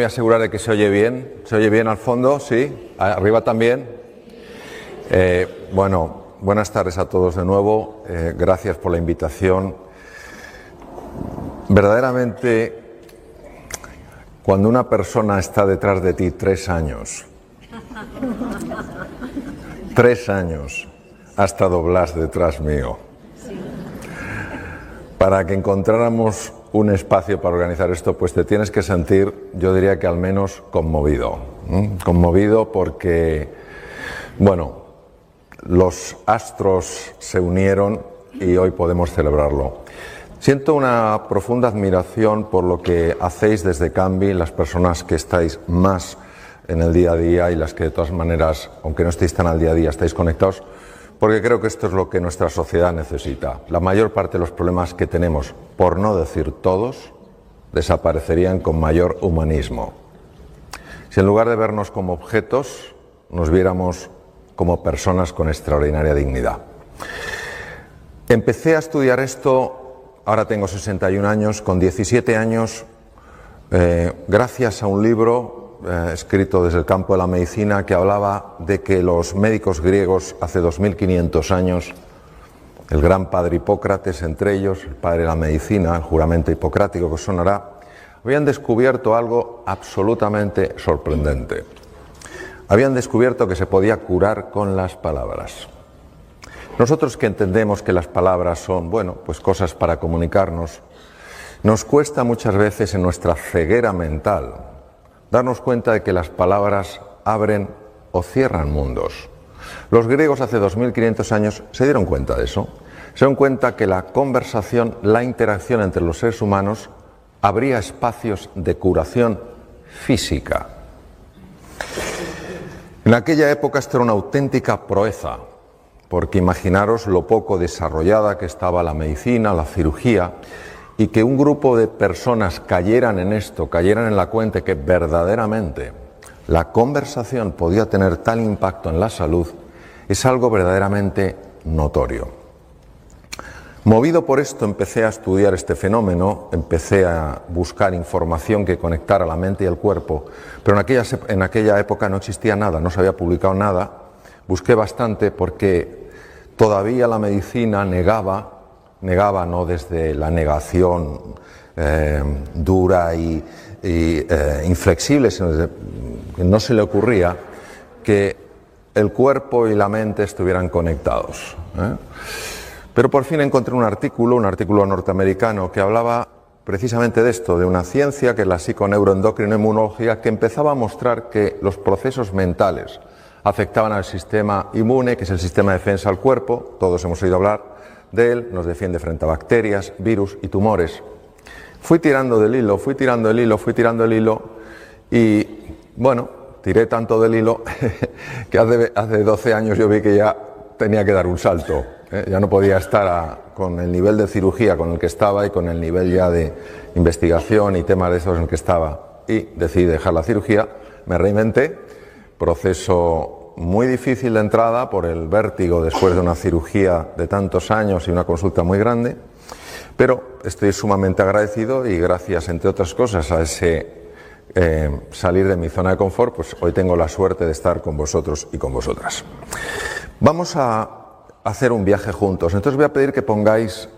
asegurar de que se oye bien. ¿Se oye bien al fondo? ¿Sí? ¿Arriba también? Bueno, buenas tardes a todos de nuevo. Gracias por la invitación. Verdaderamente, cuando una persona está detrás de ti 3 años, 3 años, ha estado Blas detrás mío, para que encontráramos un espacio para organizar esto, pues te tienes que sentir, yo diría que al menos conmovido. Conmovido porque, bueno, los astros se unieron y hoy podemos celebrarlo. Siento una profunda admiración por lo que hacéis desde Cambi, las personas que estáis más en el día a día y las que de todas maneras, aunque no estéis tan al día a día, estáis conectados, porque creo que esto es lo que nuestra sociedad necesita. La mayor parte de los problemas que tenemos, por no decir todos, desaparecerían con mayor humanismo. Si en lugar de vernos como objetos, nos viéramos como personas con extraordinaria dignidad. Empecé a estudiar esto, ahora tengo 61 años, con 17 años, gracias a un libro escrito desde el campo de la medicina que hablaba de que los médicos griegos hace 2500 años, el gran padre Hipócrates entre ellos, el padre de la medicina, el juramento hipocrático que os sonará, habían descubierto algo absolutamente sorprendente. Habían descubierto que se podía curar con las palabras. Nosotros que entendemos que las palabras son, bueno, pues cosas para comunicarnos, nos cuesta muchas veces en nuestra ceguera mental darnos cuenta de que las palabras abren o cierran mundos. Los griegos hace 2500 años se dieron cuenta de eso. Se dieron cuenta que la conversación, la interacción entre los seres humanos abría espacios de curación física. En aquella época esto era una auténtica proeza, porque imaginaros lo poco desarrollada que estaba la medicina, la cirugía, y que un grupo de personas cayeran en esto, cayeran en la cuenta que verdaderamente la conversación podía tener tal impacto en la salud, es algo verdaderamente notorio. Movido por esto empecé a estudiar este fenómeno, empecé a buscar información que conectara la mente y el cuerpo, pero en aquella época no existía nada, no se había publicado nada. Busqué bastante porque todavía la medicina negaba no desde la negación dura y inflexible, sino desde que no se le ocurría que el cuerpo y la mente estuvieran conectados. Pero por fin encontré un artículo norteamericano que hablaba precisamente de esto, de una ciencia que es la psiconeuroendocrinoinmunología, que empezaba a mostrar que los procesos mentales afectaban al sistema inmune, que es el sistema de defensa del cuerpo, todos hemos oído hablar de él, nos defiende frente a bacterias, virus y tumores. Fui tirando del hilo y, bueno, tiré tanto del hilo que hace 12 años yo vi que ya tenía que dar un salto. Ya no podía estar con el nivel de cirugía con el que estaba y con el nivel ya de investigación y temas de esos en el que estaba. Y decidí dejar la cirugía, me reinventé, proceso muy difícil de entrada por el vértigo después de una cirugía de tantos años y una consulta muy grande, pero estoy sumamente agradecido y gracias, entre otras cosas, a ese salir de mi zona de confort, pues hoy tengo la suerte de estar con vosotros y con vosotras. Vamos a hacer un viaje juntos, entonces voy a pedir que pongáis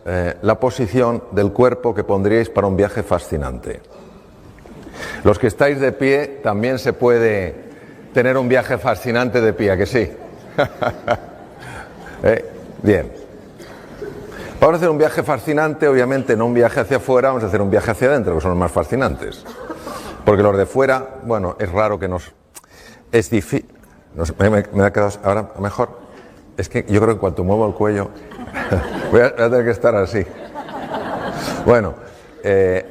la posición del cuerpo que pondríais para un viaje fascinante. Los que estáis de pie también se puede tener un viaje fascinante de pie, ¿a que sí? Bien. Vamos a hacer un viaje fascinante, obviamente no un viaje hacia afuera, vamos a hacer un viaje hacia adentro, que son los más fascinantes. Porque los de fuera, bueno, es raro que nos... Es difícil... Me ha quedado ahora mejor. Es que yo creo que cuando muevo el cuello voy a tener que estar así. Bueno,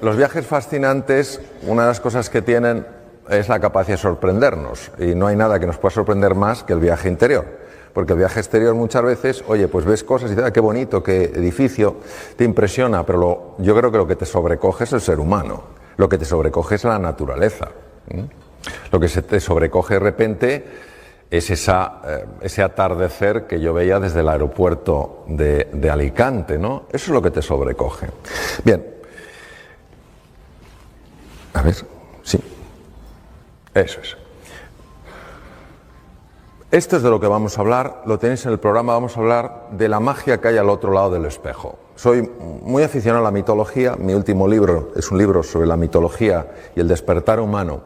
los viajes fascinantes, una de las cosas que tienen es la capacidad de sorprendernos, y no hay nada que nos pueda sorprender más que el viaje interior, porque el viaje exterior muchas veces, oye, pues ves cosas y dices, qué bonito, qué edificio, te impresiona, pero yo creo que lo que te sobrecoge es el ser humano, lo que te sobrecoge es la naturaleza, lo que se te sobrecoge de repente es ese atardecer que yo veía desde el aeropuerto de Alicante, ¿no? Eso es lo que te sobrecoge. Bien, a ver, sí. Eso es. Esto es de lo que vamos a hablar, lo tenéis en el programa, vamos a hablar de la magia que hay al otro lado del espejo. Soy muy aficionado a la mitología, mi último libro es un libro sobre la mitología y el despertar humano.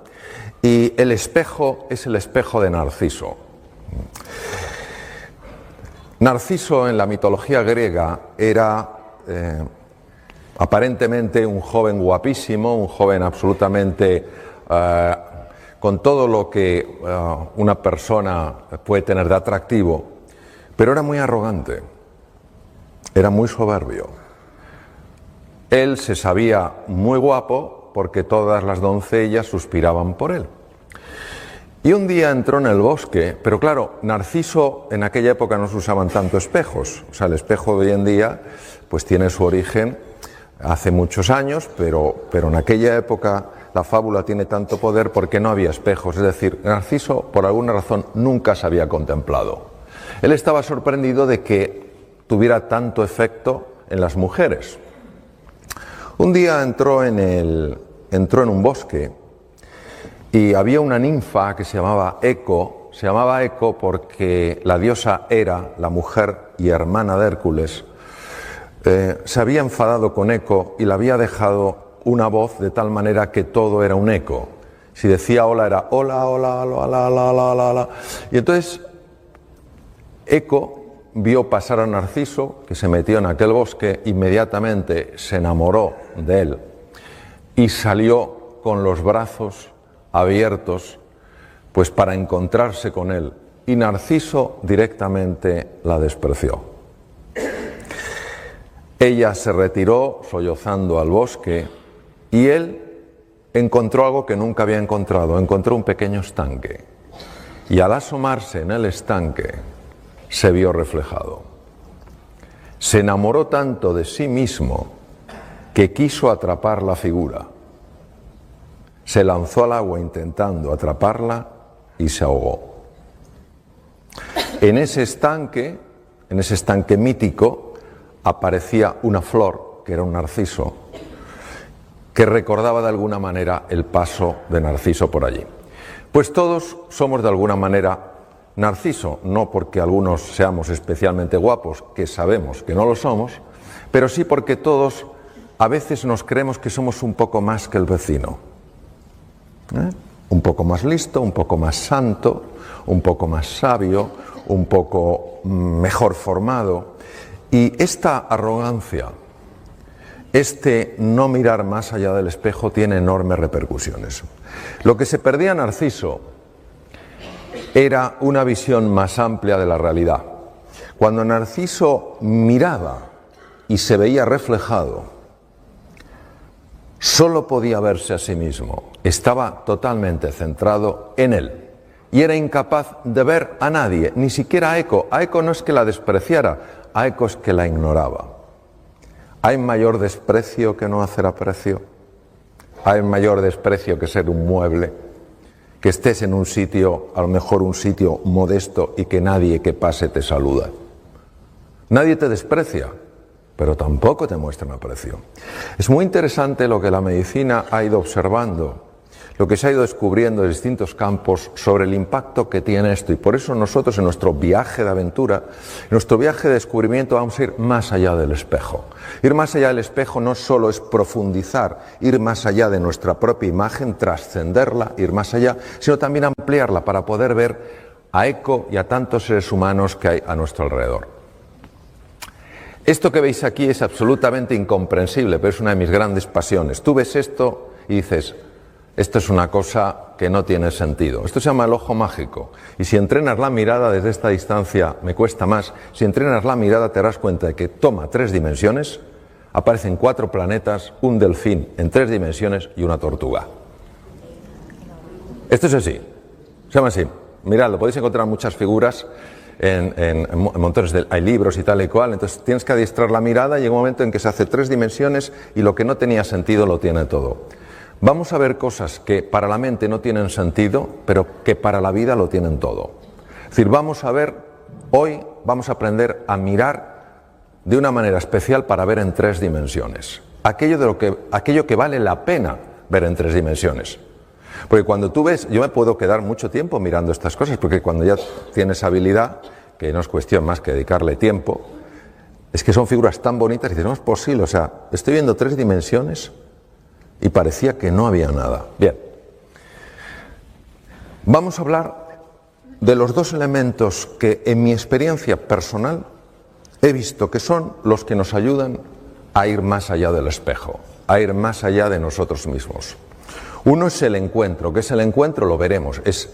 Y el espejo es el espejo de Narciso. Narciso en la mitología griega era aparentemente un joven guapísimo, un joven absolutamente con todo lo que una persona puede tener de atractivo, pero era muy arrogante, era muy soberbio. Él se sabía muy guapo porque todas las doncellas suspiraban por él. Y un día entró en el bosque, pero claro, Narciso en aquella época no se usaban tanto espejos, o sea, el espejo de hoy en día pues tiene su origen hace muchos años, pero en aquella época la fábula tiene tanto poder porque no había espejos, es decir, Narciso por alguna razón nunca se había contemplado. Él estaba sorprendido de que tuviera tanto efecto en las mujeres. Un día entró en un bosque y había una ninfa que se llamaba Eco porque la diosa Hera, la mujer y hermana de Hércules, se había enfadado con Eco y le había dejado una voz de tal manera que todo era un eco. Si decía hola era hola, hola, hola, hola, hola, hola, hola. Y entonces Eco vio pasar a Narciso, que se metió en aquel bosque, inmediatamente se enamoró de él y salió con los brazos abiertos pues para encontrarse con él. Y Narciso directamente la despreció. Ella se retiró sollozando al bosque y él encontró algo que nunca había encontrado, encontró un pequeño estanque. Y al asomarse en el estanque se vio reflejado. Se enamoró tanto de sí mismo que quiso atrapar la figura. Se lanzó al agua intentando atraparla y se ahogó. En ese estanque mítico, aparecía una flor, que era un narciso, que recordaba de alguna manera el paso de Narciso por allí. Pues todos somos de alguna manera Narciso, no porque algunos seamos especialmente guapos, que sabemos que no lo somos, pero sí porque todos a veces nos creemos que somos un poco más que el vecino. Un poco más listo, un poco más santo, un poco más sabio, un poco mejor formado. Y esta arrogancia, este no mirar más allá del espejo tiene enormes repercusiones. Lo que se perdía Narciso era una visión más amplia de la realidad. Cuando Narciso miraba y se veía reflejado, solo podía verse a sí mismo, estaba totalmente centrado en él y era incapaz de ver a nadie, ni siquiera a Eco. A Eco no es que la despreciara, a Eco es que la ignoraba. ¿Hay mayor desprecio que no hacer aprecio? ¿Hay mayor desprecio que ser un mueble? Que estés en un sitio, a lo mejor un sitio modesto y que nadie que pase te saluda. Nadie te desprecia, pero tampoco te muestran aprecio. Es muy interesante lo que la medicina ha ido observando, lo que se ha ido descubriendo en distintos campos sobre el impacto que tiene esto. Y por eso nosotros en nuestro viaje de aventura, en nuestro viaje de descubrimiento, vamos a ir más allá del espejo. Ir más allá del espejo no solo es profundizar, ir más allá de nuestra propia imagen, trascenderla, ir más allá, sino también ampliarla para poder ver a Eco y a tantos seres humanos que hay a nuestro alrededor. Esto que veis aquí es absolutamente incomprensible, pero es una de mis grandes pasiones. Tú ves esto y dices, esto es una cosa que no tiene sentido. Esto se llama el ojo mágico. Y si entrenas la mirada desde esta distancia, me cuesta más, si entrenas la mirada te darás cuenta de que toma 3 dimensiones, aparecen 4 planetas, un delfín en 3 dimensiones y una tortuga. Esto es así, se llama así. Mirad, lo podéis encontrar muchas figuras en montones de... hay libros y tal y cual, entonces tienes que adiestrar la mirada y llega un momento en que se hace 3 dimensiones y lo que no tenía sentido lo tiene todo. Vamos a ver cosas que para la mente no tienen sentido, pero que para la vida lo tienen todo. Es decir, vamos a ver, hoy vamos a aprender a mirar de una manera especial para ver en 3 dimensiones. Aquello que vale la pena ver en 3 dimensiones. Porque cuando tú ves, yo me puedo quedar mucho tiempo mirando estas cosas, porque cuando ya tienes habilidad, que no es cuestión más que dedicarle tiempo, es que son figuras tan bonitas y dices, no es posible, o sea, estoy viendo 3 dimensiones y parecía que no había nada. Bien, vamos a hablar de los 2 elementos que en mi experiencia personal he visto que son los que nos ayudan a ir más allá del espejo, a ir más allá de nosotros mismos. Uno es el encuentro. ¿Qué es el encuentro? Lo veremos. Es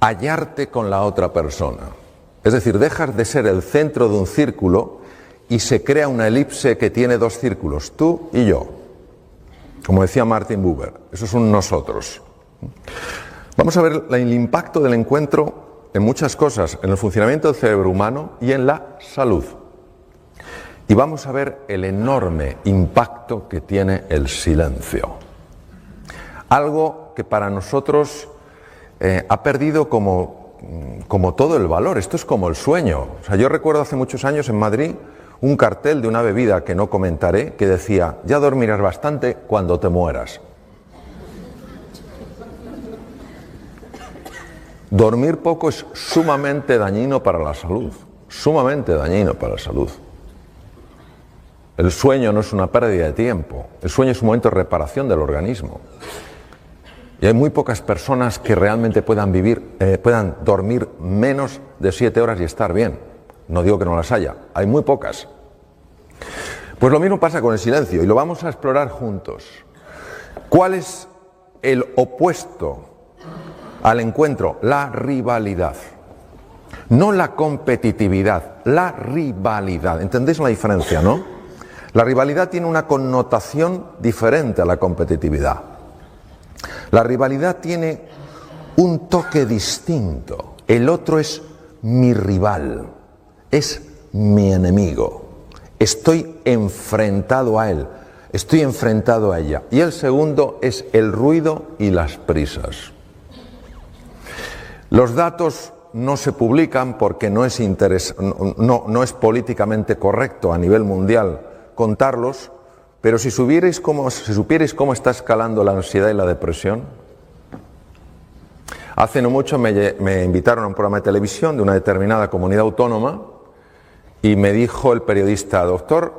hallarte con la otra persona. Es decir, dejas de ser el centro de un círculo y se crea una elipse que tiene 2 círculos, tú y yo. Como decía Martin Buber, eso es un nosotros. Vamos a ver el impacto del encuentro en muchas cosas, en el funcionamiento del cerebro humano y en la salud. Y vamos a ver el enorme impacto que tiene el silencio. Algo que para nosotros ha perdido como todo el valor. Esto es como el sueño. O sea, yo recuerdo hace muchos años en Madrid un cartel de una bebida que no comentaré que decía, ya dormirás bastante cuando te mueras. Dormir poco es sumamente dañino para la salud, sumamente dañino para la salud. El sueño no es una pérdida de tiempo, el sueño es un momento de reparación del organismo. Y hay muy pocas personas que realmente puedan dormir menos de 7 horas y estar bien. No digo que no las haya, hay muy pocas. Pues lo mismo pasa con el silencio y lo vamos a explorar juntos. ¿Cuál es el opuesto al encuentro? La rivalidad. No la competitividad, la rivalidad. ¿Entendéis la diferencia, no? La rivalidad tiene una connotación diferente a la competitividad. La rivalidad tiene un toque distinto. El otro es mi rival, es mi enemigo. Estoy enfrentado a él, estoy enfrentado a ella. Y el segundo es el ruido y las prisas. Los datos no se publican porque no es políticamente correcto a nivel mundial contarlos, pero si supierais cómo está escalando la ansiedad y la depresión. Hace no mucho me invitaron a un programa de televisión de una determinada comunidad autónoma y me dijo el periodista, doctor,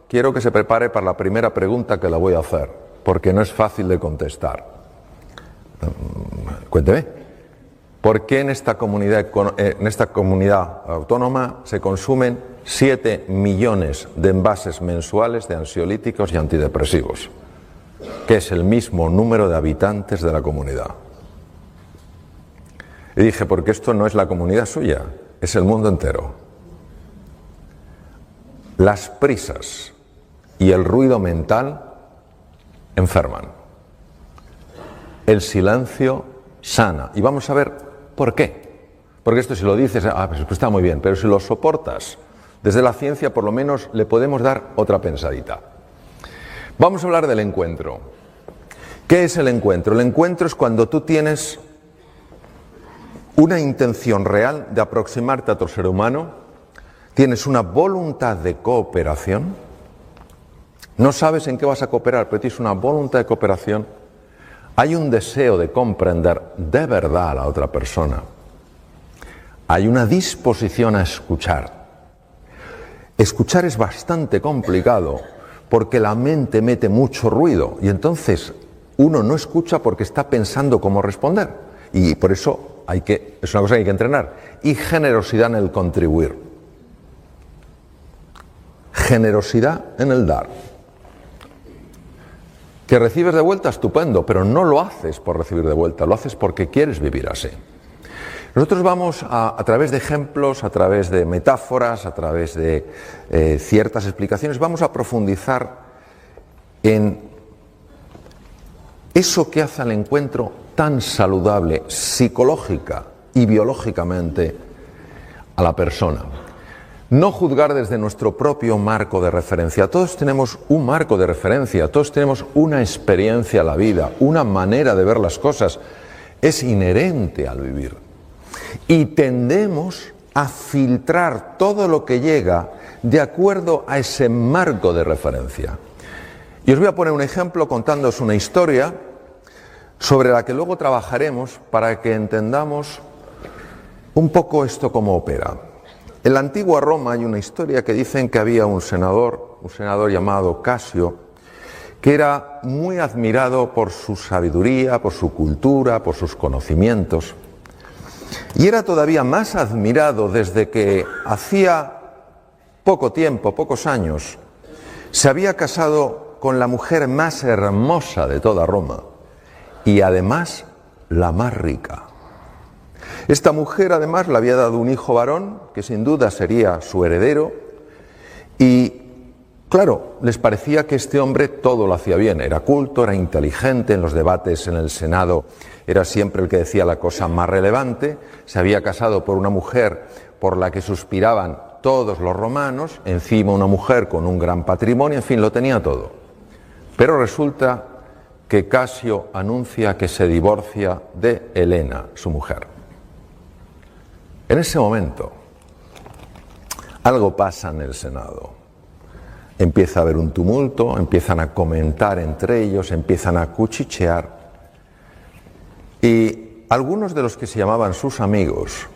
quiero que se prepare para la primera pregunta que le voy a hacer, porque no es fácil de contestar. Cuénteme. ¿Por qué en esta comunidad autónoma se consumen 7 millones de envases mensuales de ansiolíticos y antidepresivos? Que es el mismo número de habitantes de la comunidad. Y dije, porque esto no es la comunidad suya, es el mundo entero. Las prisas y el ruido mental enferman. El silencio sana. Y vamos a ver ¿por qué? Porque esto si lo dices, pues está muy bien, pero si lo soportas, desde la ciencia por lo menos le podemos dar otra pensadita. Vamos a hablar del encuentro. ¿Qué es el encuentro? El encuentro es cuando tú tienes una intención real de aproximarte a otro ser humano, tienes una voluntad de cooperación, no sabes en qué vas a cooperar, pero tienes una voluntad de cooperación. Hay un deseo de comprender de verdad a la otra persona. Hay una disposición a escuchar. Escuchar es bastante complicado porque la mente mete mucho ruido y entonces uno no escucha porque está pensando cómo responder. Y por eso es una cosa que hay que entrenar. Y generosidad en el contribuir. Generosidad en el dar. Que recibes de vuelta, estupendo, pero no lo haces por recibir de vuelta, lo haces porque quieres vivir así. Nosotros vamos a través de ejemplos, a través de metáforas, a través de ciertas explicaciones, vamos a profundizar en eso que hace al encuentro tan saludable psicológica y biológicamente a la persona. No juzgar desde nuestro propio marco de referencia. Todos tenemos un marco de referencia, todos tenemos una experiencia a la vida, una manera de ver las cosas. Es inherente al vivir. Y tendemos a filtrar todo lo que llega de acuerdo a ese marco de referencia. Y os voy a poner un ejemplo contándoos una historia sobre la que luego trabajaremos para que entendamos un poco esto cómo opera. En la antigua Roma hay una historia que dicen que había un senador llamado Casio, que era muy admirado por su sabiduría, por su cultura, por sus conocimientos. Y era todavía más admirado desde que hacía poco tiempo, pocos años, se había casado con la mujer más hermosa de toda Roma y además la más rica. Esta mujer además le había dado un hijo varón que sin duda sería su heredero y claro, les parecía que este hombre todo lo hacía bien, era culto, era inteligente, en los debates en el Senado era siempre el que decía la cosa más relevante, se había casado por una mujer por la que suspiraban todos los romanos, encima una mujer con un gran patrimonio, en fin, lo tenía todo. Pero resulta que Casio anuncia que se divorcia de Helena, su mujer. En ese momento, algo pasa en el Senado. Empieza a haber un tumulto, empiezan a comentar entre ellos, empiezan a cuchichear. Y algunos de los que se llamaban sus amigos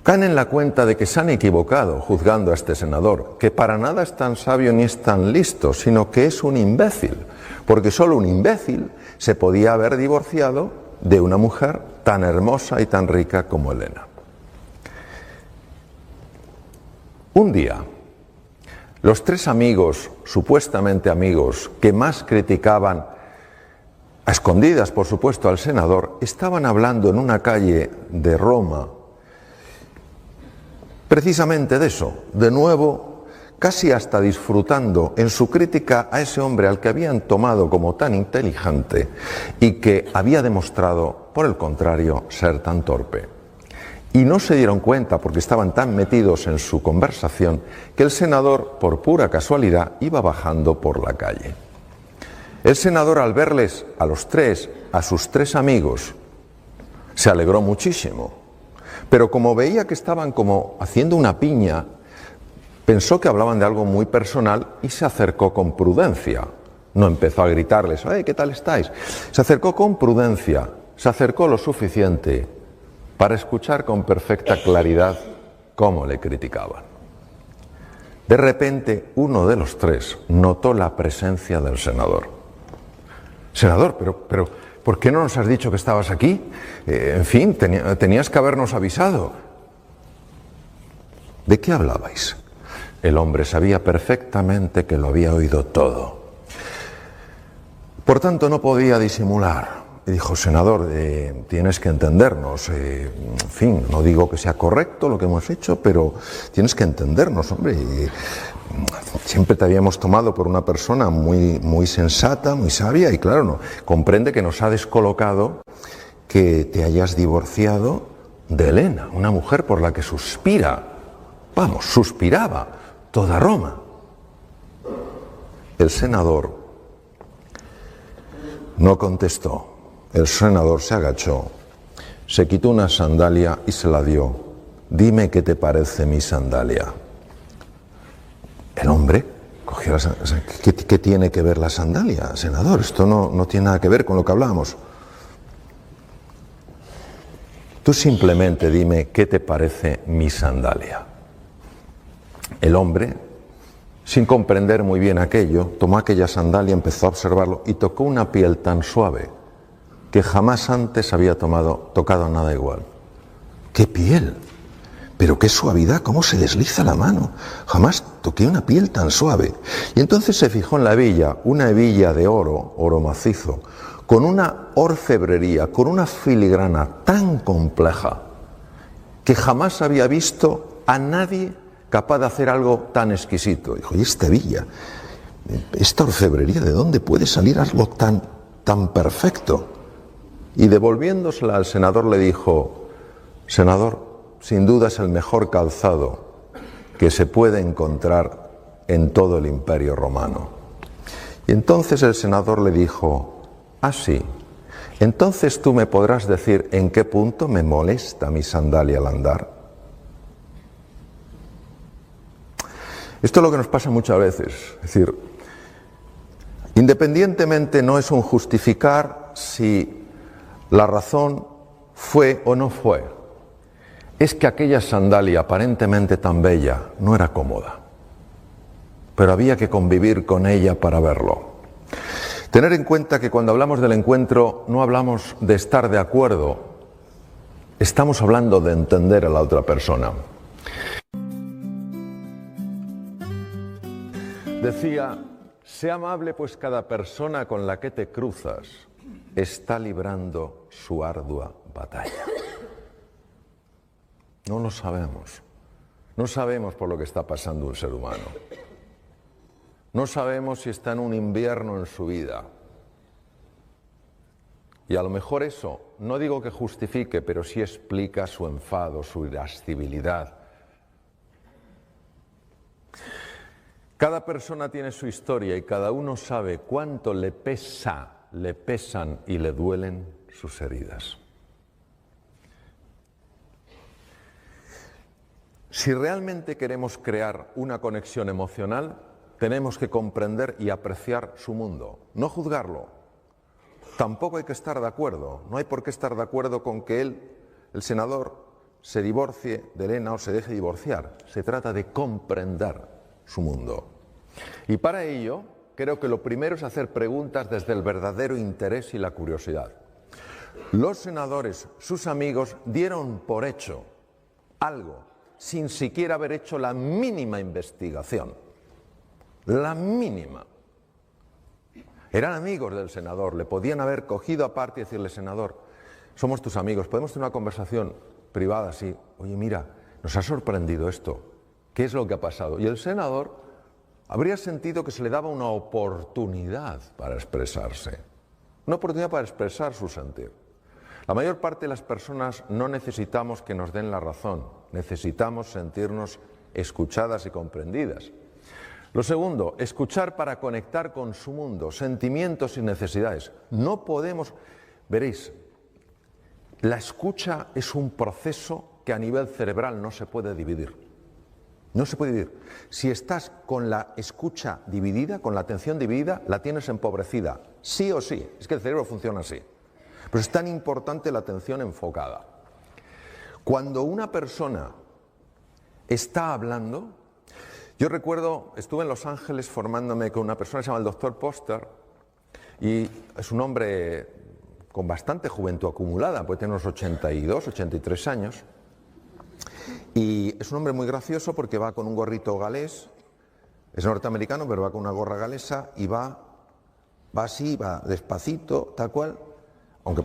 caen en la cuenta de que se han equivocado juzgando a este senador, que para nada es tan sabio ni es tan listo, sino que es un imbécil, porque solo un imbécil se podía haber divorciado de una mujer tan hermosa y tan rica como Helena. Un día, los tres amigos, supuestamente amigos, que más criticaban, a escondidas por supuesto al senador, estaban hablando en una calle de Roma, precisamente de eso, de nuevo, casi hasta disfrutando en su crítica a ese hombre al que habían tomado como tan inteligente y que había demostrado, por el contrario, ser tan torpe. Y no se dieron cuenta, porque estaban tan metidos en su conversación, que el senador, por pura casualidad, iba bajando por la calle. El senador, al verles a los tres, a sus tres amigos, se alegró muchísimo. Pero como veía que estaban como haciendo una piña, pensó que hablaban de algo muy personal y se acercó con prudencia. No empezó a gritarles, ¿qué tal estáis? Se acercó con prudencia, se acercó lo suficiente para escuchar con perfecta claridad cómo le criticaban. De repente, uno de los tres notó la presencia del senador. Senador, pero ¿por qué no nos has dicho que estabas aquí? En fin, tenías que habernos avisado. ¿De qué hablabais? El hombre sabía perfectamente que lo había oído todo. Por tanto, no podía disimular. Y dijo, senador, tienes que entendernos. En fin, no digo que sea correcto lo que hemos hecho, pero tienes que entendernos, hombre. Siempre te habíamos tomado por una persona muy sensata, muy sabia, y claro, no, comprende que nos ha descolocado que te hayas divorciado de Helena, una mujer por la que suspiraba toda Roma. El senador no contestó. El senador se agachó, se quitó una sandalia y se la dio. Dime qué te parece mi sandalia. El hombre cogió la sandalia. ¿Qué tiene que ver la sandalia, senador? Esto no tiene nada que ver con lo que hablamos. Tú simplemente dime qué te parece mi sandalia. El hombre, sin comprender muy bien aquello, tomó aquella sandalia, empezó a observarlo y tocó una piel tan suave que jamás antes había tocado nada igual. ¡Qué piel! Pero qué suavidad, cómo se desliza la mano. Jamás toqué una piel tan suave. Y entonces se fijó en la hebilla, una hebilla de oro macizo, con una orfebrería, con una filigrana tan compleja, que jamás había visto a nadie capaz de hacer algo tan exquisito. Dijo, ¿y esta hebilla? ¿Esta orfebrería? ¿De dónde puede salir algo tan perfecto? Y devolviéndosela al senador le dijo, senador, sin duda es el mejor calzado que se puede encontrar en todo el Imperio Romano. Y entonces el senador le dijo, sí, entonces tú me podrás decir en qué punto me molesta mi sandalia al andar. Esto es lo que nos pasa muchas veces, es decir, Independientemente no es un justificar si la razón fue o no fue. Es que aquella sandalia aparentemente tan bella no era cómoda, pero había que convivir con ella para verlo. Tener en cuenta que cuando hablamos del encuentro no hablamos de estar de acuerdo, estamos hablando de entender a la otra persona. Decía, sé amable, pues cada persona con la que te cruzas está librando su ardua batalla. No lo sabemos. No sabemos por lo que está pasando un ser humano. No sabemos si está en un invierno en su vida. Y a lo mejor eso, no digo que justifique, pero sí explica su enfado, su irascibilidad. Cada persona tiene su historia y cada uno sabe cuánto le pesan y le duelen sus heridas. Si realmente queremos crear una conexión emocional, tenemos que comprender y apreciar su mundo, no juzgarlo. Tampoco hay que estar de acuerdo, no hay por qué estar de acuerdo con que él, el senador, se divorcie de Elena o se deje divorciar. Se trata de comprender su mundo. Y para ello, creo que lo primero es hacer preguntas desde el verdadero interés y la curiosidad. Los senadores, sus amigos, dieron por hecho algo, sin siquiera haber hecho la mínima investigación. La mínima. Eran amigos del senador, le podían haber cogido aparte y decirle, senador, somos tus amigos, podemos tener una conversación privada así. Oye, mira, nos ha sorprendido esto. ¿Qué es lo que ha pasado? Y el senador habría sentido que se le daba una oportunidad para expresarse. Una oportunidad para expresar su sentir. La mayor parte de las personas no necesitamos que nos den la razón, necesitamos sentirnos escuchadas y comprendidas. Lo segundo, escuchar para conectar con su mundo, sentimientos y necesidades. No podemos, veréis, la escucha es un proceso que a nivel cerebral no se puede dividir. No se puede dividir. Si estás con la escucha dividida, con la atención dividida, la tienes empobrecida, sí o sí. Es que el cerebro funciona así. Pero es tan importante la atención enfocada. Cuando una persona está hablando, yo recuerdo, estuve en Los Ángeles formándome con una persona que se llama el Dr. Poster, y es un hombre con bastante juventud acumulada, puede tener unos 82, 83 años, y es un hombre muy gracioso porque va con un gorrito galés, es norteamericano, pero va con una gorra galesa y va así, va despacito, tal cual, aunque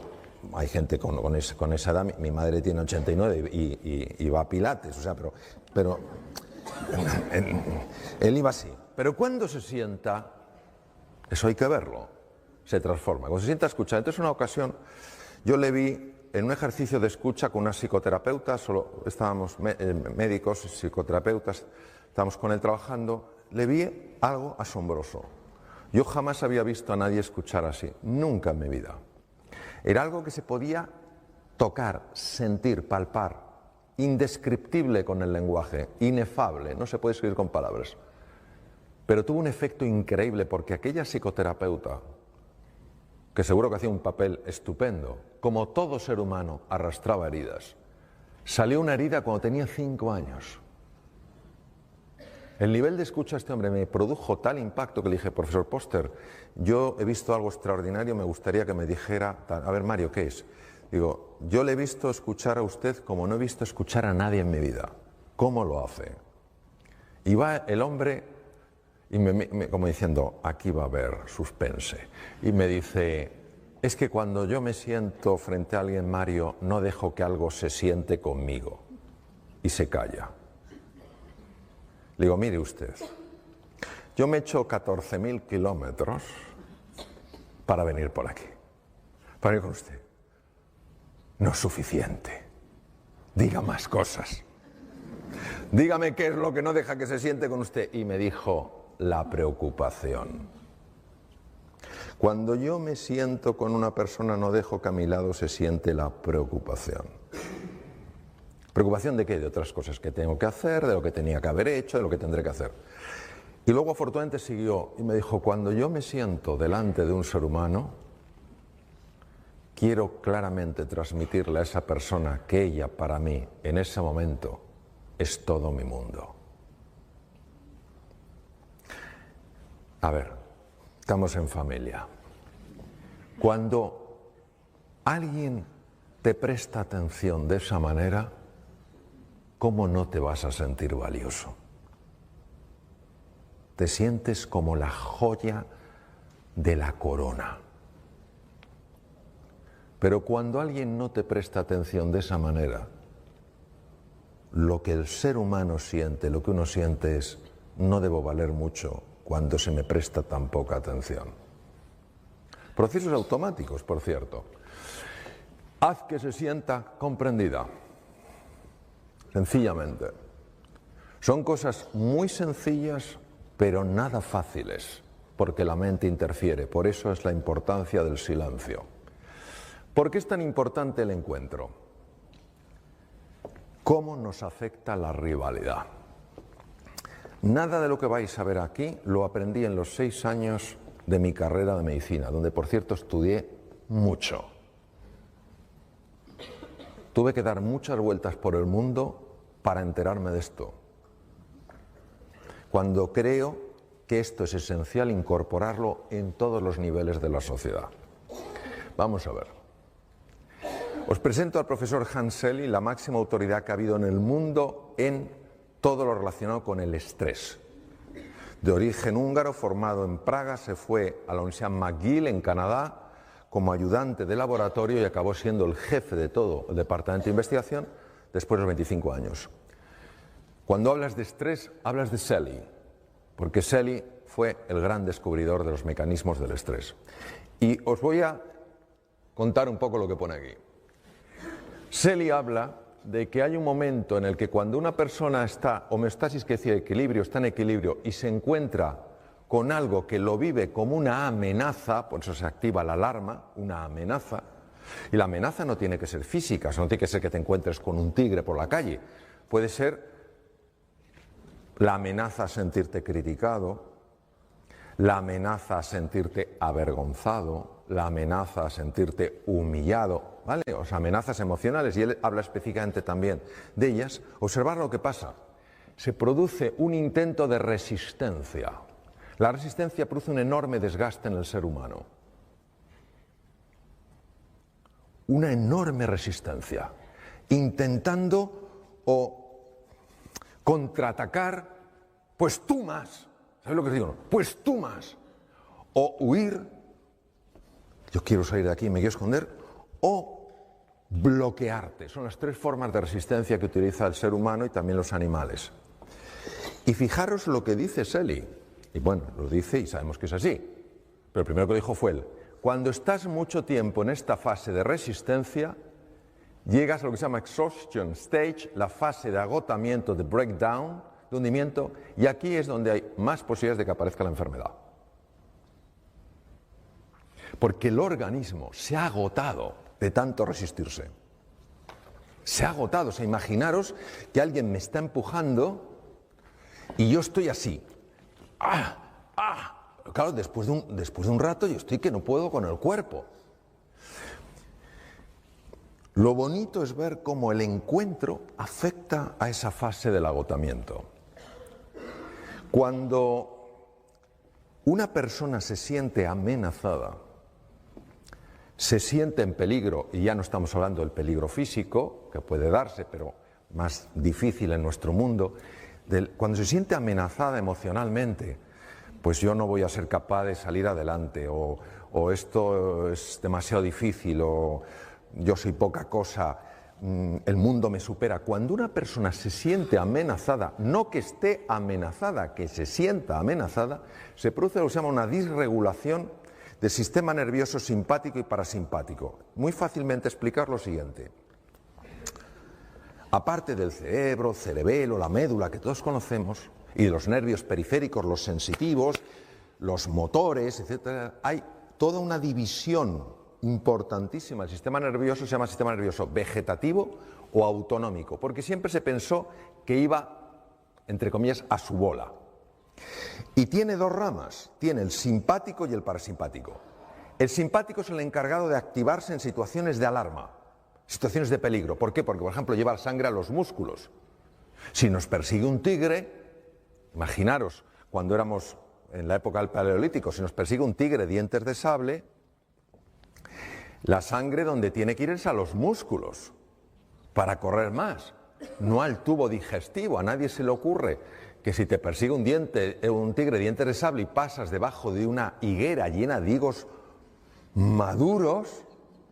hay gente con esa edad, mi madre tiene 89 y va a pilates, o sea, pero él iba así. Pero cuando se sienta, eso hay que verlo, se transforma. Cuando se sienta a escuchar, entonces una ocasión yo le vi en un ejercicio de escucha con una psicoterapeuta, solo estábamos médicos, psicoterapeutas, estábamos con él trabajando, le vi algo asombroso. Yo jamás había visto a nadie escuchar así, nunca en mi vida. Era algo que se podía tocar, sentir, palpar, indescriptible con el lenguaje, inefable, no se puede escribir con palabras. Pero tuvo un efecto increíble porque aquella psicoterapeuta, que seguro que hacía un papel estupendo, como todo ser humano, arrastraba heridas. Salió una herida cuando tenía 5 años. El nivel de escucha de este hombre me produjo tal impacto que le dije, profesor Poster, yo he visto algo extraordinario, me gustaría que me dijera, a ver Mario, ¿qué es? Digo, yo le he visto escuchar a usted como no he visto escuchar a nadie en mi vida. ¿Cómo lo hace? Y va el hombre, y como diciendo, aquí va a haber suspense. Y me dice, es que cuando yo me siento frente a alguien, Mario, no dejo que algo se siente conmigo. Y se calla. Le digo, mire usted, yo me he hecho 14.000 kilómetros para venir por aquí, para ir con usted. No es suficiente. Diga más cosas. Dígame qué es lo que no deja que se siente con usted. Y me dijo, la preocupación. Cuando yo me siento con una persona, no dejo que a mi lado se siente la preocupación. ¿Preocupación de qué? De otras cosas que tengo que hacer, de lo que tenía que haber hecho, de lo que tendré que hacer. Y luego afortunadamente siguió y me dijo, cuando yo me siento delante de un ser humano, quiero claramente transmitirle a esa persona que ella para mí en ese momento es todo mi mundo. A ver, estamos en familia. Cuando alguien te presta atención de esa manera, ¿cómo no te vas a sentir valioso? Te sientes como la joya de la corona. Pero cuando alguien no te presta atención de esa manera, lo que el ser humano siente, lo que uno siente es, no debo valer mucho cuando se me presta tan poca atención. Procesos automáticos, por cierto. Haz que se sienta comprendida. Sencillamente. Son cosas muy sencillas, pero nada fáciles, porque la mente interfiere. Por eso es la importancia del silencio. ¿Por qué es tan importante el encuentro? ¿Cómo nos afecta la rivalidad? Nada de lo que vais a ver aquí lo aprendí en los 6 años de mi carrera de medicina, donde por cierto estudié mucho. Tuve que dar muchas vueltas por el mundo para enterarme de esto. Cuando creo que esto es esencial incorporarlo en todos los niveles de la sociedad. Vamos a ver. Os presento al profesor Hans Selye, la máxima autoridad que ha habido en el mundo en todo lo relacionado con el estrés. De origen húngaro, formado en Praga, se fue a la Universidad McGill en Canadá como ayudante de laboratorio y acabó siendo el jefe de todo el departamento de investigación después de los 25 años. Cuando hablas de estrés, hablas de Selye, porque Selye fue el gran descubridor de los mecanismos del estrés. Y os voy a contar un poco lo que pone aquí. Selye habla de que hay un momento en el que cuando una persona está, homeostasis que decía equilibrio, está en equilibrio y se encuentra con algo que lo vive como una amenaza, por eso se activa la alarma, una amenaza, y la amenaza no tiene que ser física, no tiene que ser que te encuentres con un tigre por la calle, puede ser la amenaza a sentirte criticado, la amenaza a sentirte avergonzado, la amenaza a sentirte humillado, ¿vale? O sea, amenazas emocionales, y él habla específicamente también de ellas. Observar lo que pasa. Se produce un intento de resistencia. La resistencia produce un enorme desgaste en el ser humano. Una enorme resistencia. Intentando contraatacar, pues tú más. ¿Sabes lo que os digo? Pues tú más. O huir, yo quiero salir de aquí y me quiero esconder, o bloquearte. Son las 3 formas de resistencia que utiliza el ser humano y también los animales. Y fijaros lo que dice Selye. Y bueno, lo dice y sabemos que es así. Pero el primero que dijo fue él. Cuando estás mucho tiempo en esta fase de resistencia, llegas a lo que se llama exhaustion stage, la fase de agotamiento, de breakdown, de hundimiento, y aquí es donde hay más posibilidades de que aparezca la enfermedad. Porque el organismo se ha agotado de tanto resistirse. Se ha agotado. O sea, imaginaros que alguien me está empujando y yo estoy así. Claro, después de un rato yo estoy que no puedo con el cuerpo. Lo bonito es ver cómo el encuentro afecta a esa fase del agotamiento. Cuando una persona se siente amenazada, se siente en peligro, y ya no estamos hablando del peligro físico, que puede darse, pero más difícil en nuestro mundo, cuando se siente amenazada emocionalmente, pues yo no voy a ser capaz de salir adelante, o esto es demasiado difícil, o yo soy poca cosa, el mundo me supera. Cuando una persona se siente amenazada, no que esté amenazada, que se sienta amenazada, se produce lo que se llama una disregulación del sistema nervioso simpático y parasimpático. Muy fácilmente explicar lo siguiente. Aparte del cerebro, cerebelo, la médula que todos conocemos, y de los nervios periféricos, los sensitivos, los motores, etc., hay toda una división importantísima. El sistema nervioso se llama sistema nervioso vegetativo o autonómico, porque siempre se pensó que iba, entre comillas, a su bola. Y tiene dos ramas, tiene el simpático y el parasimpático. El simpático es el encargado de activarse en situaciones de alarma, situaciones de peligro. ¿Por qué? Porque, por ejemplo, lleva sangre a los músculos. Si nos persigue un tigre, imaginaros, cuando éramos en la época del Paleolítico, si nos persigue un tigre dientes de sable, la sangre donde tiene que ir es a los músculos, para correr más, no al tubo digestivo. A nadie se le ocurre que si te persigue un tigre dientes de sable y pasas debajo de una higuera llena de higos maduros,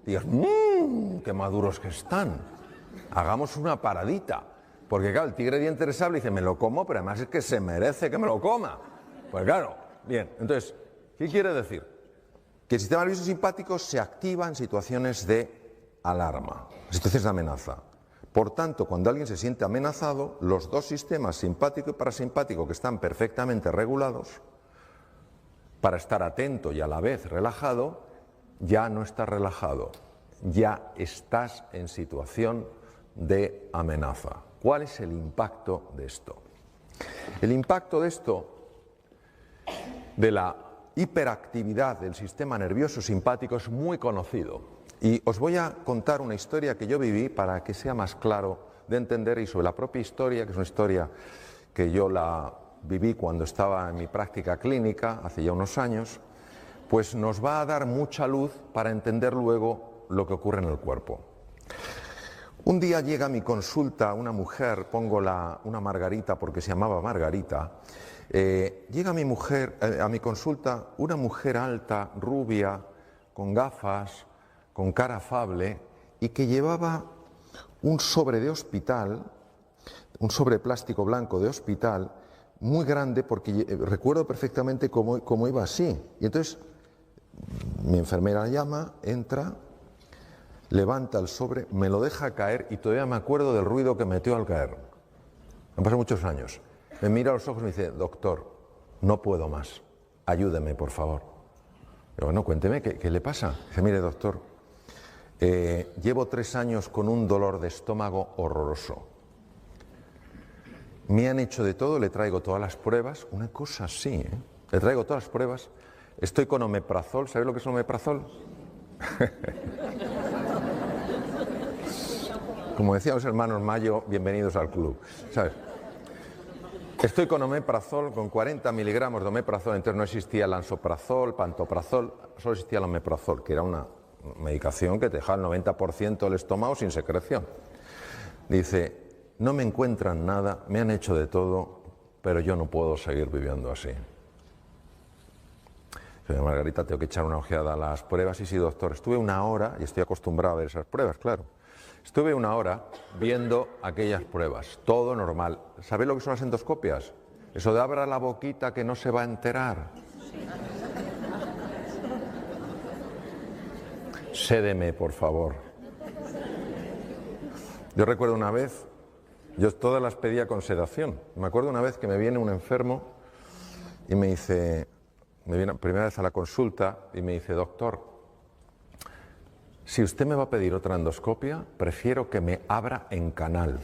digas, qué maduros que están, hagamos una paradita, porque claro, el tigre dientes de sable dice, me lo como, pero además es que se merece que me lo coma. Pues claro, bien, entonces, ¿qué quiere decir? Que el sistema nervioso simpático se activa en situaciones de alarma, situaciones de amenaza. Por tanto, cuando alguien se siente amenazado, los dos sistemas, simpático y parasimpático, que están perfectamente regulados, para estar atento y a la vez relajado, ya no estás relajado, ya estás en situación de amenaza. ¿Cuál es el impacto de esto? El impacto de esto, de la hiperactividad del sistema nervioso simpático, es muy conocido. Y os voy a contar una historia que yo viví para que sea más claro de entender, y sobre la propia historia, que es una historia que yo la viví cuando estaba en mi práctica clínica, hace ya unos años, pues nos va a dar mucha luz para entender luego lo que ocurre en el cuerpo. Un día llega a mi consulta una mujer, pongo una Margarita porque se llamaba Margarita, llega a mi consulta una mujer alta, rubia, con gafas, con cara afable, y que llevaba un sobre de hospital, un sobre plástico blanco de hospital, muy grande, porque recuerdo perfectamente cómo iba así. Y entonces mi enfermera llama, entra, levanta el sobre, me lo deja caer y todavía me acuerdo del ruido que metió al caer. Han pasado muchos años. Me mira a los ojos y me dice, doctor, no puedo más, ayúdeme, por favor. Yo, bueno, cuénteme, ¿qué le pasa? Dice, mire, doctor, llevo 3 años con un dolor de estómago horroroso. Me han hecho de todo, le traigo todas las pruebas, una cosa así, ¿eh? Le traigo todas las pruebas, estoy con omeprazol, ¿sabéis lo que es omeprazol? Como decían los hermanos Mayo, bienvenidos al club, ¿sabes? Estoy con omeprazol, con 40 miligramos de omeprazol, entonces no existía el lansoprazol, pantoprazol, solo existía el omeprazol, que era una medicación que te dejaba el 90% del estómago sin secreción. Dice, no me encuentran nada, me han hecho de todo, pero yo no puedo seguir viviendo así. Señora Margarita, tengo que echar una ojeada a las pruebas. Y sí, doctor, estuve 1 hora, y estoy acostumbrado a ver esas pruebas, claro. Estuve 1 hora viendo aquellas pruebas, todo normal. ¿Sabéis lo que son las endoscopias? Eso de abra la boquita que no se va a enterar. Sédeme, por favor. Yo recuerdo una vez, yo todas las pedía con sedación. Me acuerdo una vez que me viene un enfermo y me dice, me viene primera vez a la consulta y me dice, doctor, si usted me va a pedir otra endoscopia, prefiero que me abra en canal.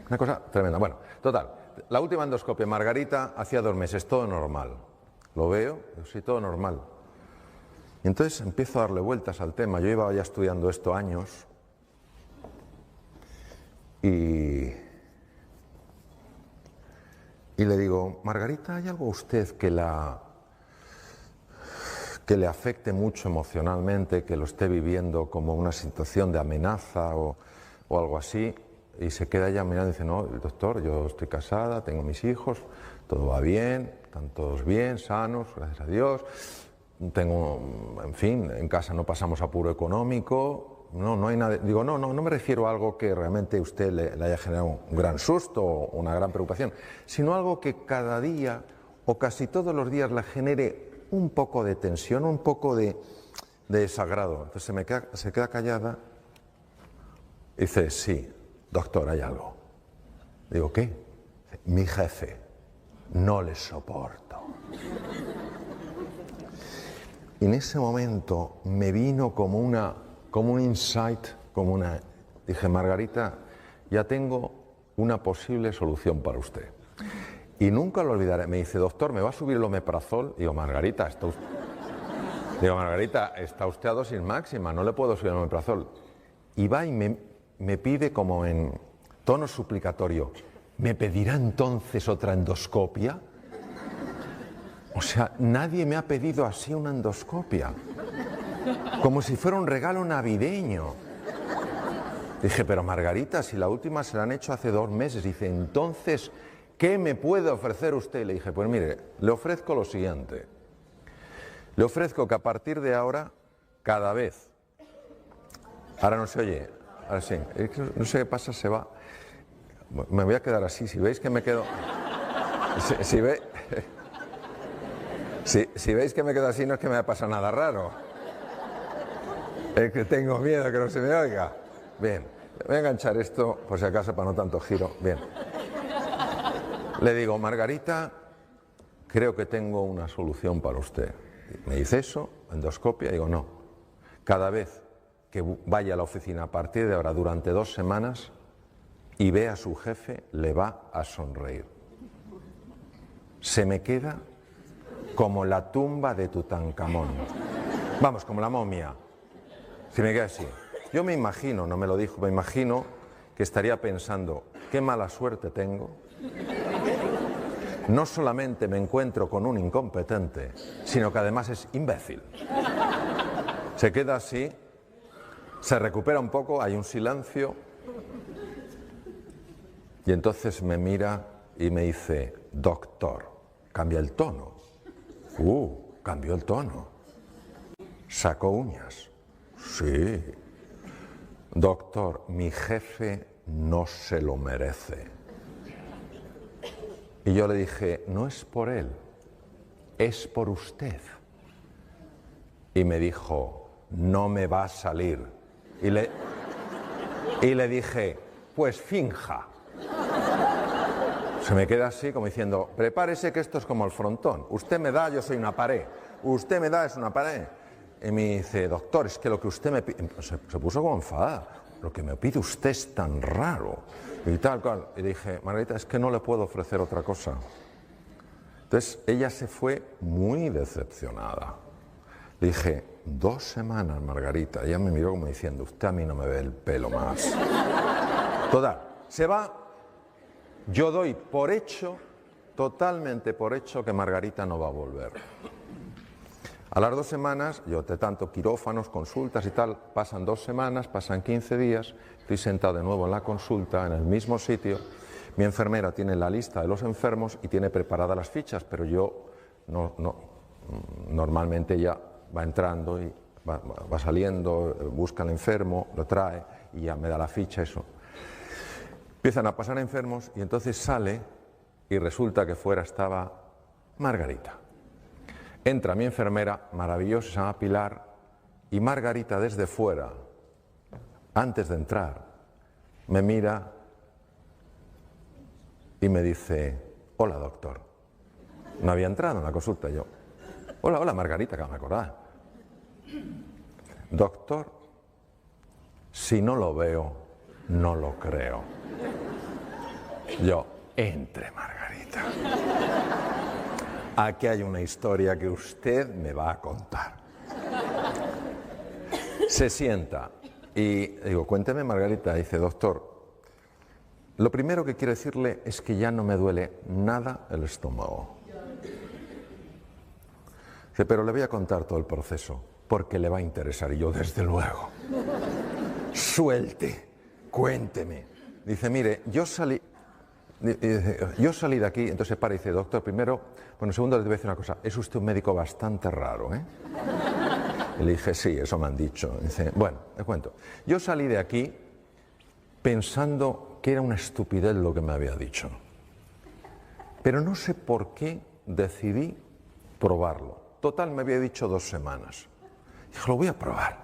Una cosa tremenda. Bueno, total, la última endoscopia, Margarita, hacía 2 meses, todo normal. Lo veo, sí, todo normal. Y entonces empiezo a darle vueltas al tema. Yo iba ya estudiando esto años y le digo, Margarita, ¿hay algo a usted que le afecte mucho emocionalmente, que lo esté viviendo como una situación de amenaza o algo así? Y se queda ella mirando y dice, no, doctor, yo estoy casada, tengo mis hijos, todo va bien, están todos bien, sanos, gracias a Dios. Tengo, en fin, en casa no pasamos apuro económico, no hay nada. Digo, no me refiero a algo que realmente a usted le haya generado un gran susto o una gran preocupación, sino algo que cada día o casi todos los días le genere un poco de tensión, un poco de desagrado. Entonces se queda callada y dice, sí, doctor, hay algo. Digo, ¿qué? Mi jefe, no le soporto. Y en ese momento me vino como un insight, dije, Margarita, ya tengo una posible solución para usted. Y nunca lo olvidaré. Me dice, doctor, ¿me va a subir el omeprazol? Digo, Margarita, está usted a dosis máxima, no le puedo subir el omeprazol. Y va y me pide como en tono suplicatorio, ¿me pedirá entonces otra endoscopia? O sea, nadie me ha pedido así una endoscopia. Como si fuera un regalo navideño. Dije, pero Margarita, si la última se la han hecho hace 2 meses. Dice, entonces, ¿qué me puede ofrecer usted? Le dije, pues mire, le ofrezco lo siguiente. Le ofrezco que a partir de ahora, cada vez... Ahora no se oye, ahora sí. No sé qué pasa, se va. Me voy a quedar así, si veis que me quedo... Si veis que me quedo así, no es que me haya pasado nada raro. Es que tengo miedo que no se me oiga. Bien, voy a enganchar esto, por si acaso, para no tanto giro. Bien. Le digo, Margarita, creo que tengo una solución para usted. Me dice eso, endoscopia, digo, no. Cada vez que vaya a la oficina a partir de ahora durante 2 semanas y vea a su jefe, le va a sonreír. Se me queda como la tumba de Tutankamón. Vamos, como la momia. Se me queda así. Yo me imagino, no me lo dijo, me imagino que estaría pensando, qué mala suerte tengo. No solamente me encuentro con un incompetente, sino que además es imbécil. Se queda así, se recupera un poco, hay un silencio, y entonces me mira y me dice, doctor, cambia el tono. Cambió el tono. Sacó uñas. Sí. Doctor, mi jefe no se lo merece. Y yo le dije, no es por él, es por usted. Y me dijo, no me va a salir. Y le dije, pues finja. Se me queda así como diciendo, prepárese que esto es como el frontón. Usted me da, yo soy una pared. Usted me da, es una pared. Y me dice, doctor, es que lo que usted me pide... Se puso como enfadada. Lo que me pide usted es tan raro. Y tal cual. Y dije, Margarita, es que no le puedo ofrecer otra cosa. Entonces ella se fue muy decepcionada. Le dije, 2 semanas, Margarita. Ella me miró como diciendo, usted a mí no me ve el pelo más. Total, se va. Yo doy por hecho, totalmente por hecho, que Margarita no va a volver. A las 2 semanas, yo de tanto quirófanos, consultas y tal, pasan 2 semanas, pasan 15 días, estoy sentado de nuevo en la consulta, en el mismo sitio. Mi enfermera tiene la lista de los enfermos y tiene preparadas las fichas, pero yo normalmente ella va entrando y va saliendo, busca al enfermo, lo trae y ya me da la ficha, eso. Empiezan a pasar enfermos y entonces sale y resulta que fuera estaba Margarita. Entra mi enfermera, maravillosa, se llama Pilar, y Margarita desde fuera, antes de entrar, me mira y me dice, hola doctor. No había entrado en la consulta yo. Hola Margarita, que me acordaba. Doctor, si no lo veo, no lo creo. Yo, entre Margarita. Aquí hay una historia que usted me va a contar. Se sienta y digo, cuénteme Margarita. Dice, doctor, lo primero que quiero decirle es que ya no me duele nada el estómago. Dice, pero le voy a contar todo el proceso porque le va a interesar. Y yo, desde luego. Suelte, cuénteme. Dice, mire, yo salí de aquí, entonces para y dice, doctor, primero, segundo le voy a decir una cosa, es usted un médico bastante raro, ¿eh? Y le dije, sí, eso me han dicho. Dice, bueno, le cuento. Yo salí de aquí pensando que era una estupidez lo que me había dicho. Pero no sé por qué decidí probarlo. Total, me había dicho 2 semanas. Dije, lo voy a probar,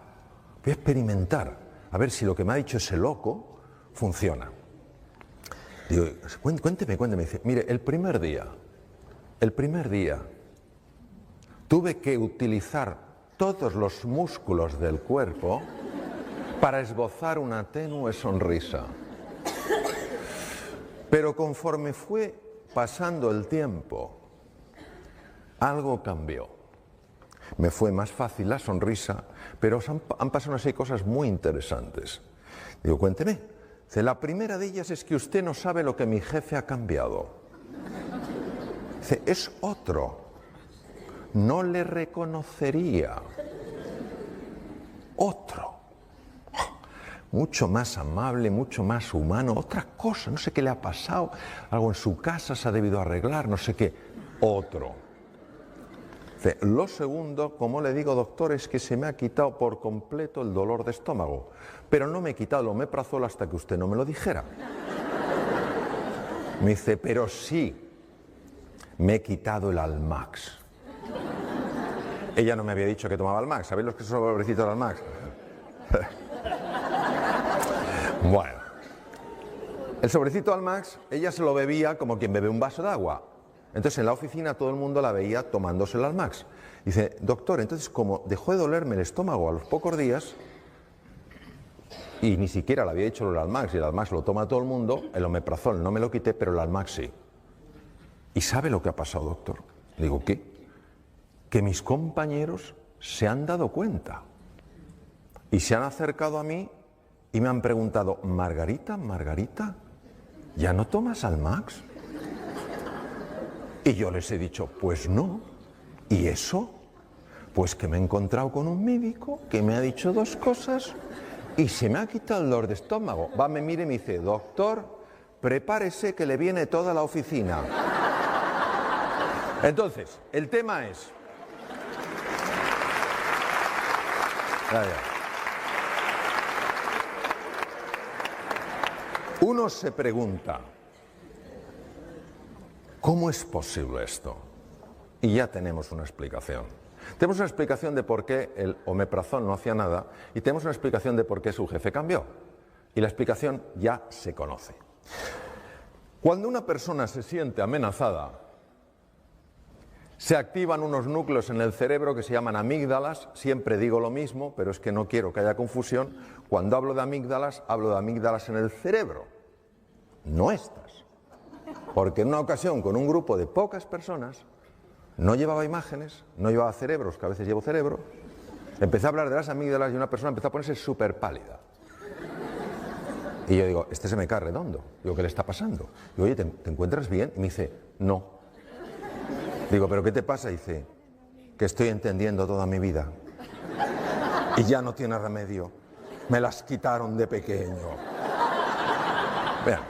voy a experimentar, a ver si lo que me ha dicho ese loco funciona. Digo, cuénteme. Dice, mire, el primer día, tuve que utilizar todos los músculos del cuerpo para esbozar una tenue sonrisa. Pero conforme fue pasando el tiempo, algo cambió. Me fue más fácil la sonrisa, pero han pasado una serie de cosas muy interesantes. Digo, cuénteme. Dice, la primera de ellas es que usted no sabe lo que mi jefe ha cambiado. Dice, es otro. No le reconocería. Otro. Mucho más amable, mucho más humano. Otra cosa, no sé qué le ha pasado. Algo en su casa se ha debido arreglar, no sé qué. Otro. Lo segundo, como le digo, doctor, es que se me ha quitado por completo el dolor de estómago, pero no me he quitado el omeprazol hasta que usted no me lo dijera. Me dice, pero sí, me he quitado el Almax. Ella no me había dicho que tomaba Almax. ¿Sabéis los que son sobrecitos de Almax? Bueno, el sobrecito Almax, ella se lo bebía como quien bebe un vaso de agua. Entonces en la oficina todo el mundo la veía tomándose el Almax. Dice, doctor, entonces como dejó de dolerme el estómago a los pocos días, y ni siquiera le había hecho el Almax, y el Almax lo toma todo el mundo, el omeprazol no me lo quité, pero el Almax sí. ¿Y sabe lo que ha pasado, doctor? Digo, ¿qué? Que mis compañeros se han dado cuenta y se han acercado a mí y me han preguntado, Margarita, ¿ya no tomas Almax? Y yo les he dicho, pues no. ¿Y eso? Pues que me he encontrado con un médico que me ha dicho dos cosas y se me ha quitado el dolor de estómago. Va, me mira y me dice, doctor, prepárese que le viene toda la oficina. Entonces, el tema es... Uno se pregunta, ¿cómo es posible esto? Y ya tenemos una explicación. Tenemos una explicación de por qué el omeprazol no hacía nada y tenemos una explicación de por qué su jefe cambió. Y la explicación ya se conoce. Cuando una persona se siente amenazada, se activan unos núcleos en el cerebro que se llaman amígdalas. Siempre digo lo mismo, pero es que no quiero que haya confusión. Cuando hablo de amígdalas en el cerebro, no estas. Porque en una ocasión, con un grupo de pocas personas, no llevaba imágenes, no llevaba cerebros, que a veces llevo cerebro, empecé a hablar de las amígdalas y una persona empezó a ponerse súper pálida. Y yo digo, este se me cae redondo. Digo, ¿qué le está pasando? Digo, oye, ¿te encuentras bien? Y me dice, no. Digo, ¿pero qué te pasa? Y dice, que estoy entendiendo toda mi vida. Y ya no tiene remedio. Me las quitaron de pequeño. Vean,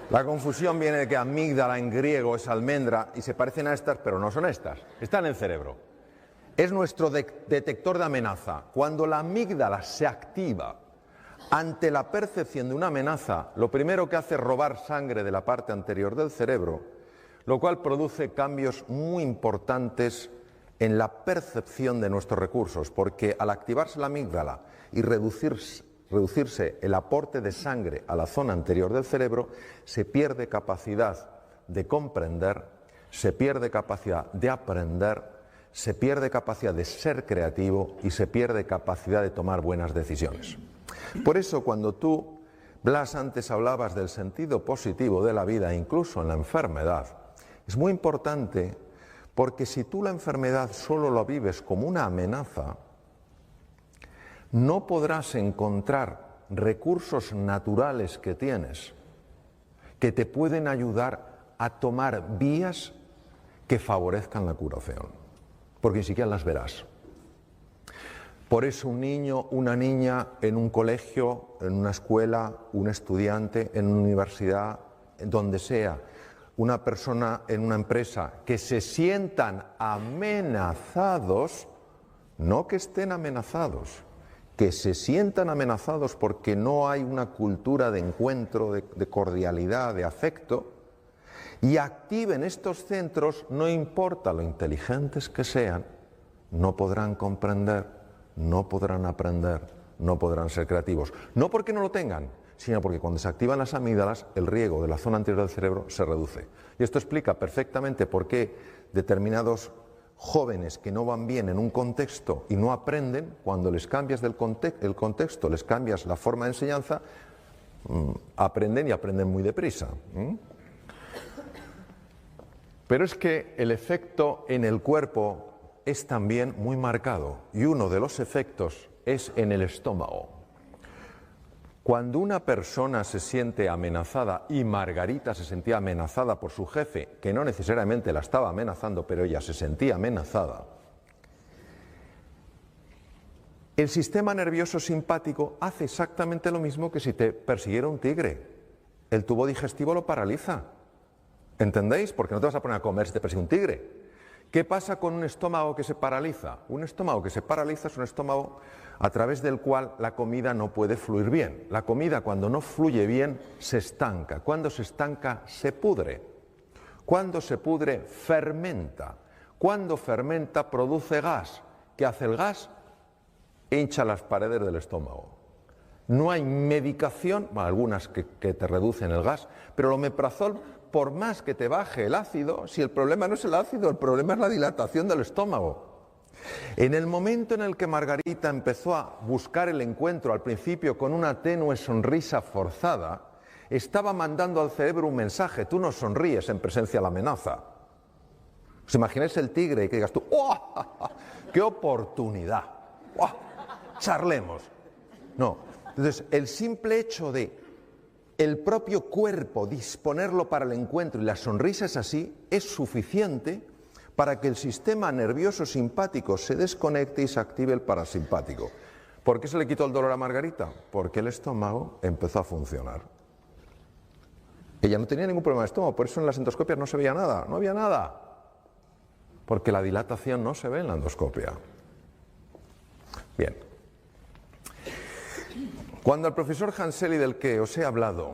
la confusión viene de que amígdala en griego es almendra y se parecen a estas, pero no son estas. Están en el cerebro. Es nuestro detector de amenaza. Cuando la amígdala se activa ante la percepción de una amenaza, lo primero que hace es robar sangre de la parte anterior del cerebro, lo cual produce cambios muy importantes en la percepción de nuestros recursos, porque al activarse la amígdala y reducirse el aporte de sangre a la zona anterior del cerebro, se pierde capacidad de comprender, se pierde capacidad de aprender, se pierde capacidad de ser creativo y se pierde capacidad de tomar buenas decisiones. Por eso cuando tú, Blas, antes hablabas del sentido positivo de la vida, incluso en la enfermedad, es muy importante porque si tú la enfermedad solo la vives como una amenaza, no podrás encontrar recursos naturales que tienes que te pueden ayudar a tomar vías que favorezcan la curación, porque ni siquiera las verás. Por eso un niño, una niña en un colegio, en una escuela, un estudiante en una universidad, donde sea, una persona en una empresa, que se sientan amenazados, no que estén amenazados, que se sientan amenazados porque no hay una cultura de encuentro, de cordialidad, de afecto, y activen estos centros, no importa lo inteligentes que sean, no podrán comprender, no podrán aprender, no podrán ser creativos. No porque no lo tengan, sino porque cuando se activan las amígdalas, el riego de la zona anterior del cerebro se reduce. Y esto explica perfectamente por qué determinados jóvenes que no van bien en un contexto y no aprenden, cuando les cambias el contexto, les cambias la forma de enseñanza, aprenden y aprenden muy deprisa. Pero es que el efecto en el cuerpo es también muy marcado, y uno de los efectos es en el estómago. Cuando una persona se siente amenazada, y Margarita se sentía amenazada por su jefe, que no necesariamente la estaba amenazando, pero ella se sentía amenazada, el sistema nervioso simpático hace exactamente lo mismo que si te persiguiera un tigre. El tubo digestivo lo paraliza. ¿Entendéis? Porque no te vas a poner a comer si te persigue un tigre. ¿Qué pasa con un estómago que se paraliza? Un estómago que se paraliza es un estómago a través del cual la comida no puede fluir bien. La comida, cuando no fluye bien, se estanca. Cuando se estanca, se pudre. Cuando se pudre, fermenta. Cuando fermenta, produce gas. ¿Qué hace el gas? Hincha las paredes del estómago. No hay medicación, bueno, algunas que te reducen el gas, pero el omeprazol, por más que te baje el ácido, si el problema no es el ácido, el problema es la dilatación del estómago. En el momento en el que Margarita empezó a buscar el encuentro, al principio con una tenue sonrisa forzada, estaba mandando al cerebro un mensaje: tú no sonríes en presencia de la amenaza. ¿Os imagináis el tigre y que digas tú, ¡oh, qué oportunidad! ¡Oh, charlemos! No. Entonces, el simple hecho de el propio cuerpo disponerlo para el encuentro, y la sonrisa es así, es suficiente para que el sistema nervioso simpático se desconecte y se active el parasimpático. ¿Por qué se le quitó el dolor a Margarita? Porque el estómago empezó a funcionar. Ella no tenía ningún problema de estómago, por eso en las endoscopias no se veía nada, no había nada. Porque la dilatación no se ve en la endoscopia. Bien. Cuando al profesor Hanseli, del que os he hablado,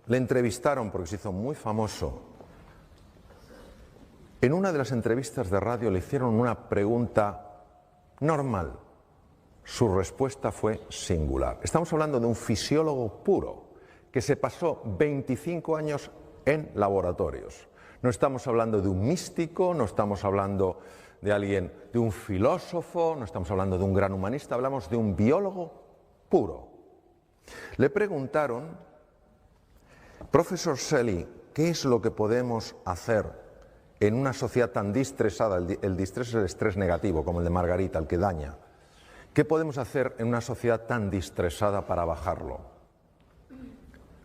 le entrevistaron porque se hizo muy famoso, en una de las entrevistas de radio le hicieron una pregunta normal. Su respuesta fue singular. Estamos hablando de un fisiólogo puro que se pasó 25 años en laboratorios. No estamos hablando de un místico, no estamos hablando de alguien, de un filósofo, no estamos hablando de un gran humanista, hablamos de un biólogo puro. Le preguntaron, profesor Selly, ¿qué es lo que podemos hacer en una sociedad tan distresada? El distrés es el estrés negativo, como el de Margarita, el que daña. ¿Qué podemos hacer en una sociedad tan distresada para bajarlo?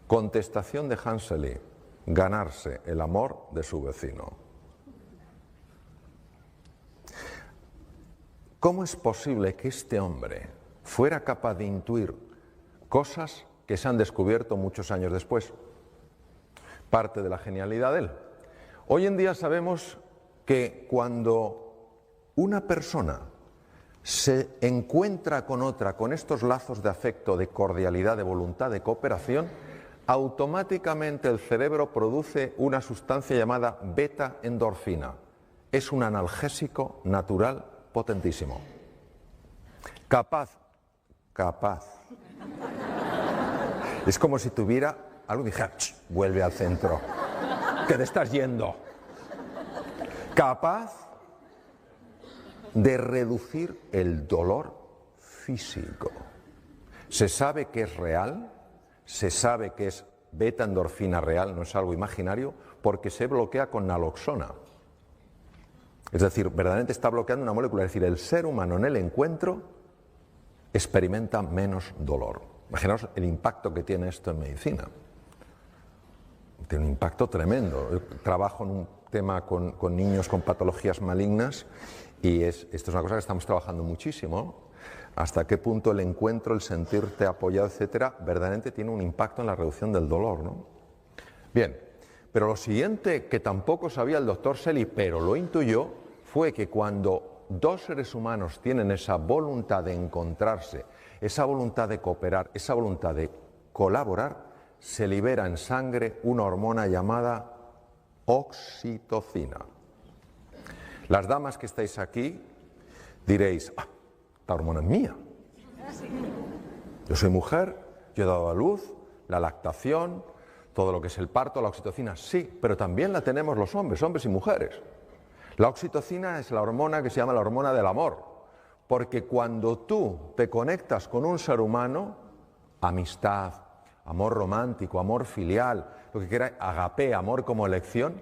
Contestación de Hanseli: ganarse el amor de su vecino. ¿Cómo es posible que este hombre fuera capaz de intuir cosas que se han descubierto muchos años después? Parte de la genialidad de él. Hoy en día sabemos que cuando una persona se encuentra con otra, con estos lazos de afecto, de cordialidad, de voluntad, de cooperación, automáticamente el cerebro produce una sustancia llamada beta-endorfina. Es un analgésico natural potentísimo. Capaz. Es como si tuviera algo y dijera, vuelve al centro, que te estás yendo. Capaz de reducir el dolor físico. Se sabe que es real, se sabe que es beta-endorfina real, no es algo imaginario, porque se bloquea con naloxona. Es decir, verdaderamente está bloqueando una molécula. Es decir, el ser humano en el encuentro experimenta menos dolor. Imaginaos el impacto que tiene esto en medicina. Tiene un impacto tremendo. Yo trabajo en un tema con niños con patologías malignas y esto es una cosa que estamos trabajando muchísimo. Hasta qué punto el encuentro, el sentirte apoyado, etcétera, verdaderamente tiene un impacto en la reducción del dolor, ¿no? Bien, pero lo siguiente que tampoco sabía el doctor Selly, pero lo intuyó, fue que cuando dos seres humanos tienen esa voluntad de encontrarse, esa voluntad de cooperar, esa voluntad de colaborar, se libera en sangre una hormona llamada oxitocina. Las damas que estáis aquí diréis, esta hormona es mía. Yo soy mujer, yo he dado a luz, la lactación, todo lo que es el parto, la oxitocina, sí, pero también la tenemos los hombres y mujeres. La oxitocina es la hormona que se llama la hormona del amor, porque cuando tú te conectas con un ser humano, amistad, amor romántico, amor filial, lo que quieras, agape, amor como elección,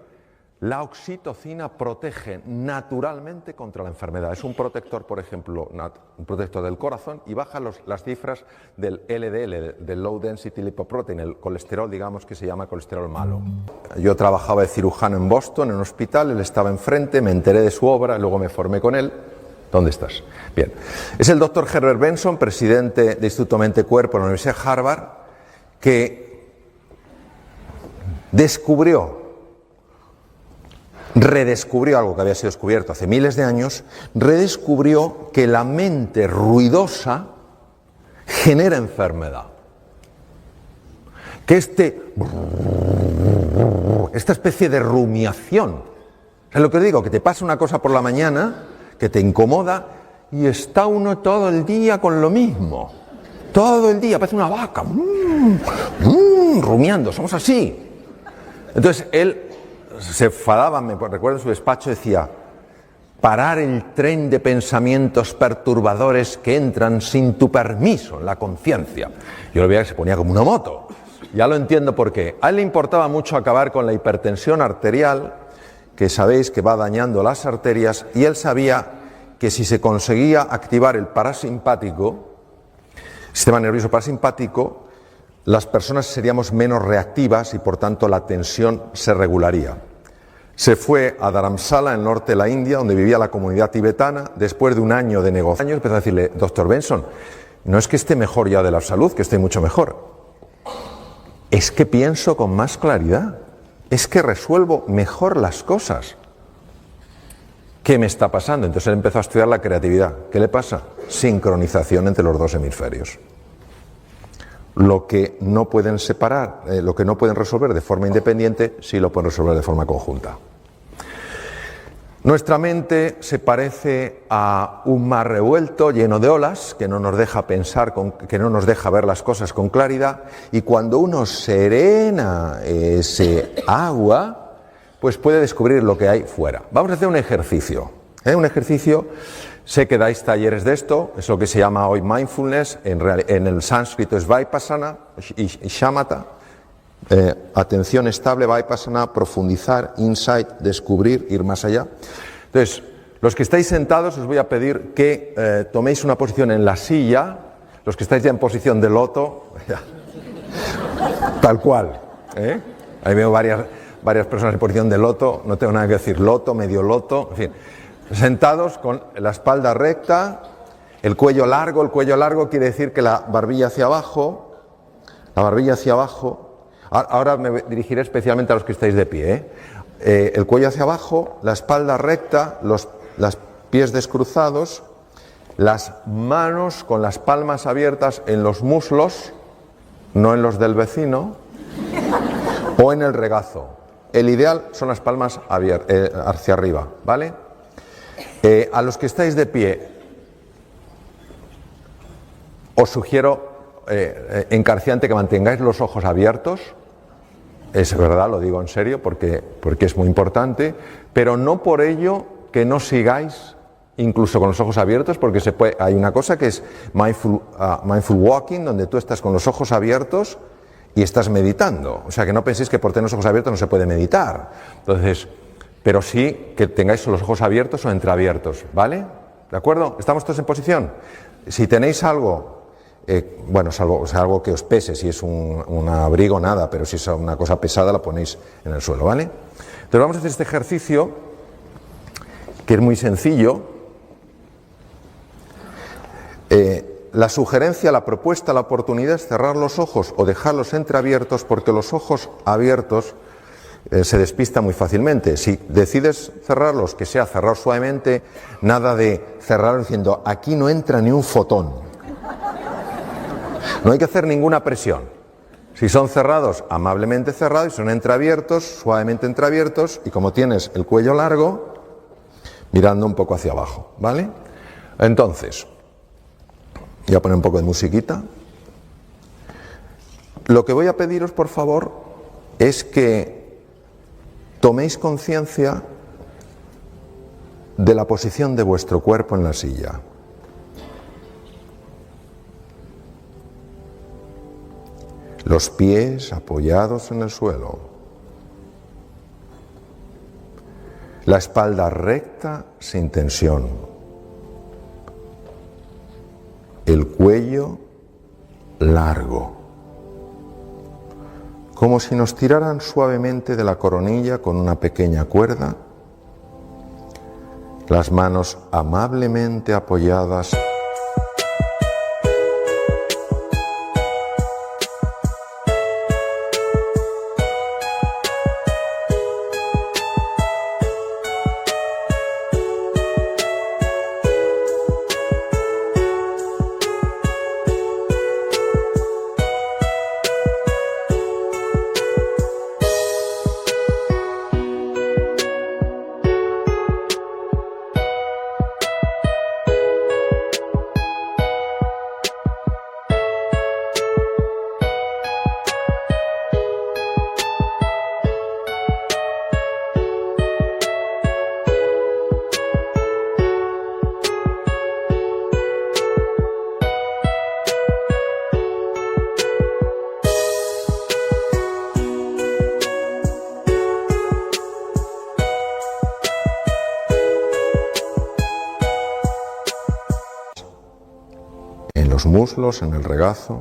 La oxitocina protege naturalmente contra la enfermedad. Es un protector, por ejemplo, un protector del corazón y baja las cifras del LDL, del Low Density Lipoprotein, el colesterol, digamos, que se llama colesterol malo. Yo trabajaba de cirujano en Boston, en un hospital, él estaba enfrente, me enteré de su obra, luego me formé con él. ¿Dónde estás? Bien. Es el doctor Herbert Benson, presidente del Instituto Mente-Cuerpo en la Universidad de Harvard, que redescubrió algo que había sido descubierto hace miles de años, redescubrió que la mente ruidosa genera enfermedad. Que esta especie de rumiación, es lo que digo, que te pasa una cosa por la mañana, que te incomoda, y está uno todo el día con lo mismo. Todo el día, parece una vaca, rumiando, somos así. Entonces él se enfadaba, me recuerdo en su despacho, decía: parar el tren de pensamientos perturbadores que entran sin tu permiso en la conciencia. Yo lo veía que se ponía como una moto. Ya lo entiendo por qué. A él le importaba mucho acabar con la hipertensión arterial, que sabéis que va dañando las arterias, y él sabía que si se conseguía activar el parasimpático, sistema nervioso parasimpático, las personas seríamos menos reactivas y por tanto la tensión se regularía. Se fue a Dharamsala, en el norte de la India, donde vivía la comunidad tibetana. Después de un año de negociaciones empezó a decirle: doctor Benson, no es que esté mejor ya de la salud, que esté mucho mejor, es que pienso con más claridad, es que resuelvo mejor las cosas. ¿Qué me está pasando? Entonces él empezó a estudiar la creatividad. ¿Qué le pasa? Sincronización entre los dos hemisferios. Lo que no pueden separar, lo que no pueden resolver de forma independiente, sí lo pueden resolver de forma conjunta. Nuestra mente se parece a un mar revuelto lleno de olas que no nos deja pensar, que no nos deja ver las cosas con claridad, y cuando uno serena ese agua, pues puede descubrir lo que hay fuera. Vamos a hacer un ejercicio. Un ejercicio, sé que dais talleres de esto, es lo que se llama hoy mindfulness, en el sánscrito es vipassana y shamatha, atención estable, vipassana, profundizar, insight, descubrir, ir más allá. Entonces, los que estáis sentados os voy a pedir que toméis una posición en la silla, los que estáis ya en posición de loto, tal cual, ahí veo varias personas en posición de loto, no tengo nada que decir, loto, medio loto, en fin. Sentados con la espalda recta, el cuello largo quiere decir que la barbilla hacia abajo, ahora me dirigiré especialmente a los que estáis de pie, el cuello hacia abajo, la espalda recta, los pies descruzados, las manos con las palmas abiertas en los muslos, no en los del vecino, o en el regazo. El ideal son las palmas hacia arriba, ¿vale? A los que estáis de pie, os sugiero encarecidamente que mantengáis los ojos abiertos. Es verdad, lo digo en serio, porque es muy importante, pero no por ello que no sigáis incluso con los ojos abiertos, porque hay una cosa que es mindful walking, donde tú estás con los ojos abiertos y estás meditando. O sea, que no penséis que por tener los ojos abiertos no se puede meditar. Entonces, pero sí que tengáis los ojos abiertos o entreabiertos, ¿vale? ¿De acuerdo? ¿Estamos todos en posición? Si tenéis algo, salvo algo que os pese, si es un abrigo, nada, pero si es una cosa pesada la ponéis en el suelo, ¿vale? Entonces vamos a hacer este ejercicio, que es muy sencillo. La sugerencia, la propuesta, la oportunidad es cerrar los ojos o dejarlos entreabiertos, porque los ojos abiertos se despista muy fácilmente. Si decides cerrarlos, que sea cerrar suavemente, nada de cerrar diciendo aquí no entra ni un fotón. No hay que hacer ninguna presión. Si son cerrados, amablemente cerrados, y son entreabiertos, suavemente entreabiertos, y como tienes el cuello largo, mirando un poco hacia abajo, ¿vale? Entonces, voy a poner un poco de musiquita. Lo que voy a pediros, por favor, es que toméis conciencia de la posición de vuestro cuerpo en la silla. Los pies apoyados en el suelo. la espalda recta sin tensión, el cuello largo, como si nos tiraran suavemente de la coronilla con una pequeña cuerda, las manos amablemente apoyadas en los muslos, en el regazo.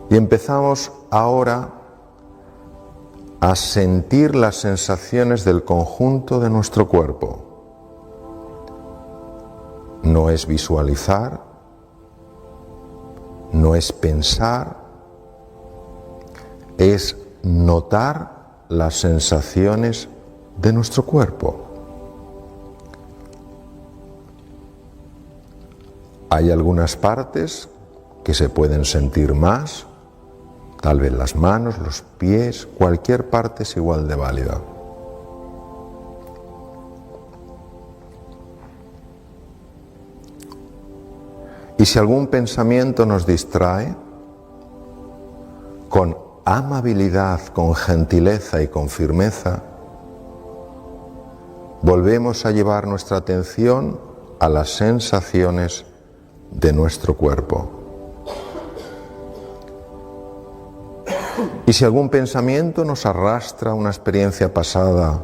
Y empezamos ahora a sentir las sensaciones del conjunto de nuestro cuerpo. No es visualizar, no es pensar, es notar las sensaciones de nuestro cuerpo. Hay algunas partes que se pueden sentir más, tal vez las manos, los pies, cualquier parte es igual de válida. Y si algún pensamiento nos distrae, con amabilidad, con gentileza y con firmeza, volvemos a llevar nuestra atención a las sensaciones de nuestro cuerpo. Y si algún pensamiento nos arrastra a una experiencia pasada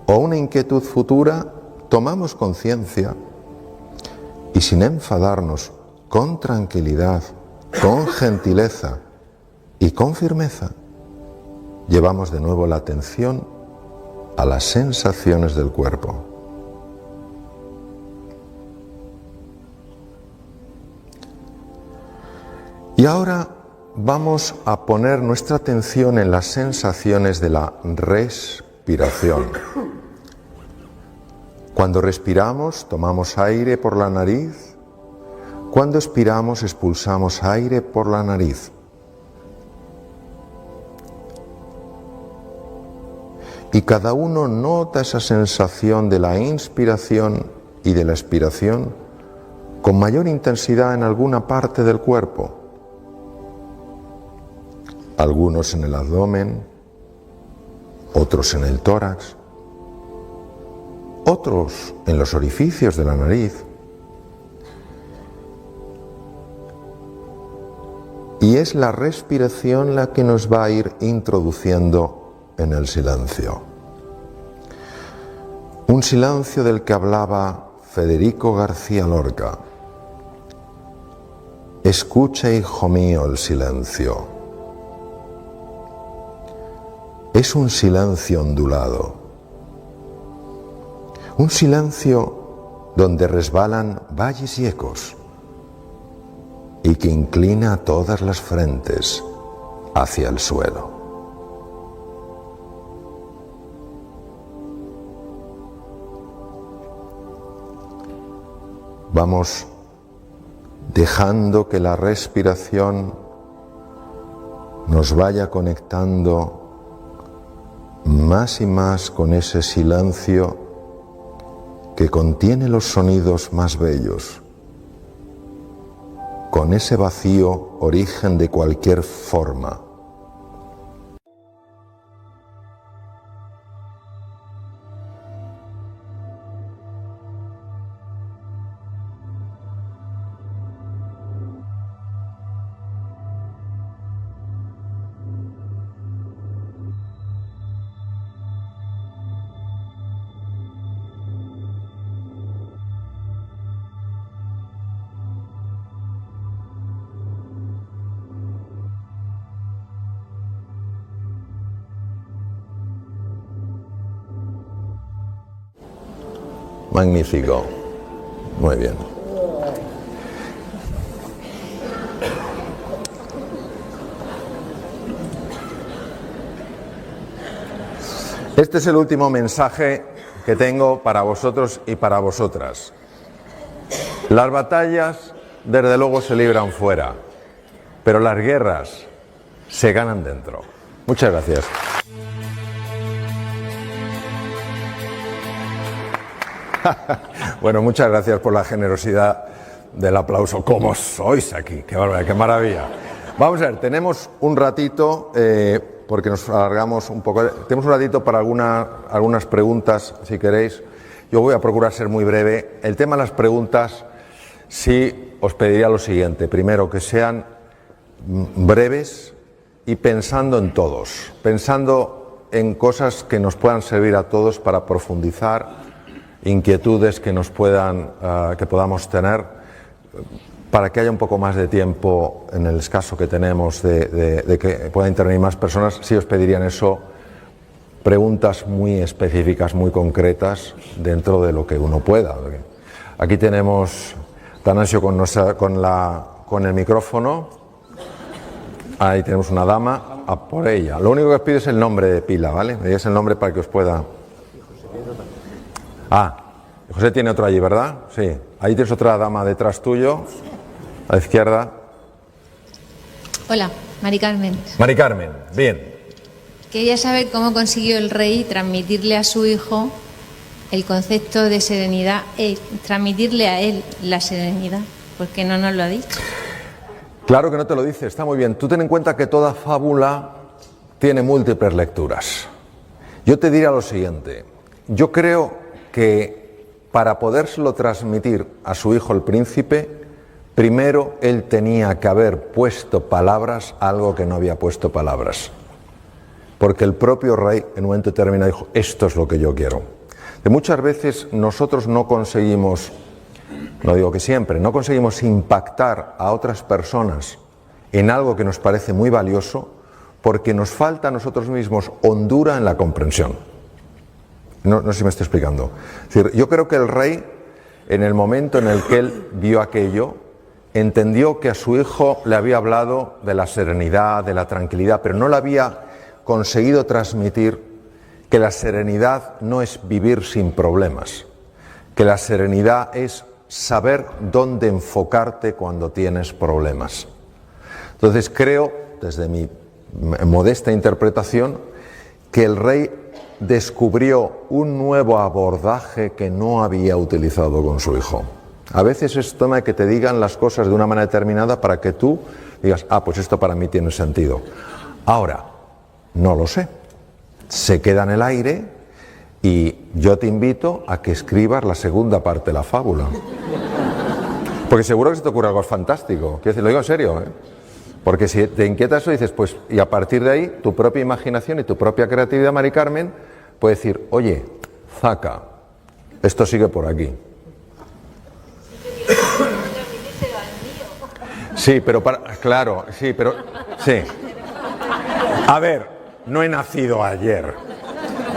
o una inquietud futura, tomamos conciencia y sin enfadarnos, con tranquilidad, con gentileza y con firmeza, llevamos de nuevo la atención a las sensaciones del cuerpo. Y ahora vamos a poner nuestra atención en las sensaciones de la respiración. Cuando respiramos, tomamos aire por la nariz. Cuando expiramos, expulsamos aire por la nariz. Y cada uno nota esa sensación de la inspiración y de la expiración con mayor intensidad en alguna parte del cuerpo. Algunos en el abdomen, otros en el tórax, otros en los orificios de la nariz. Y es la respiración la que nos va a ir introduciendo en el silencio. Un silencio del que hablaba Federico García Lorca. Escucha, hijo mío, el silencio. Es un silencio ondulado, un silencio donde resbalan valles y ecos y que inclina todas las frentes hacia el suelo. Vamos dejando que la respiración nos vaya conectando más y más con ese silencio que contiene los sonidos más bellos, con ese vacío origen de cualquier forma. Magnífico. Muy bien. Este es el último mensaje que tengo para vosotros y para vosotras. Las batallas, desde luego, se libran fuera, pero las guerras se ganan dentro. Muchas gracias. Bueno, muchas gracias por la generosidad del aplauso. ¿Cómo sois aquí? ¡Qué barbaridad, qué maravilla! Vamos a ver, tenemos un ratito, porque nos alargamos un poco, tenemos un ratito para algunas preguntas, si queréis. Yo voy a procurar ser muy breve. El tema de las preguntas, sí os pediría lo siguiente. Primero, que sean breves y pensando en todos, pensando en cosas que nos puedan servir a todos para profundizar, inquietudes que que podamos tener, para que haya un poco más de tiempo en el escaso que tenemos de que puedan intervenir más personas. Sí os pedirían eso, preguntas muy específicas, muy concretas, dentro de lo que uno pueda. Aquí tenemos Tanasio con el micrófono. Ahí tenemos una dama, a por ella. Lo único que os pido es el nombre de pila, ¿vale? Me digáis el nombre para que os pueda... Ah, José tiene otro allí, ¿verdad? Sí. Ahí tienes otra dama detrás tuyo, a la izquierda. Hola, Mari Carmen. Mari Carmen, bien. Quería saber cómo consiguió el rey transmitirle a su hijo el concepto de serenidad, transmitirle a él la serenidad, porque no nos lo ha dicho. Claro que no te lo dice, está muy bien. Tú ten en cuenta que toda fábula tiene múltiples lecturas. Yo te diría lo siguiente. Yo creo que para podérselo transmitir a su hijo el príncipe, primero él tenía que haber puesto palabras a algo que no había puesto palabras. Porque el propio rey en un momento determinado dijo, esto es lo que yo quiero. De muchas veces nosotros no conseguimos, no digo que siempre, no conseguimos impactar a otras personas en algo que nos parece muy valioso porque nos falta a nosotros mismos hondura en la comprensión. No sé si me estoy explicando. Es decir, yo creo que el rey, en el momento en el que él vio aquello, entendió que a su hijo le había hablado de la serenidad, de la tranquilidad, pero no le había conseguido transmitir que la serenidad no es vivir sin problemas, que la serenidad es saber dónde enfocarte cuando tienes problemas. Entonces creo, desde mi modesta interpretación, que el rey descubrió un nuevo abordaje que no había utilizado con su hijo. A veces es tema que te digan las cosas de una manera determinada para que tú digas, ah, pues esto para mí tiene sentido. Ahora, no lo sé. Se queda en el aire y yo te invito a que escribas la segunda parte de la fábula. Porque seguro que se te ocurre algo fantástico. Quiero decir, lo digo en serio, ¿eh? Porque si te inquieta eso, dices, pues, y a partir de ahí, tu propia imaginación y tu propia creatividad, Mari Carmen, puede decir, oye, zaca, esto sigue por aquí. Sí, pero claro, sí, pero, sí. A ver, no he nacido ayer.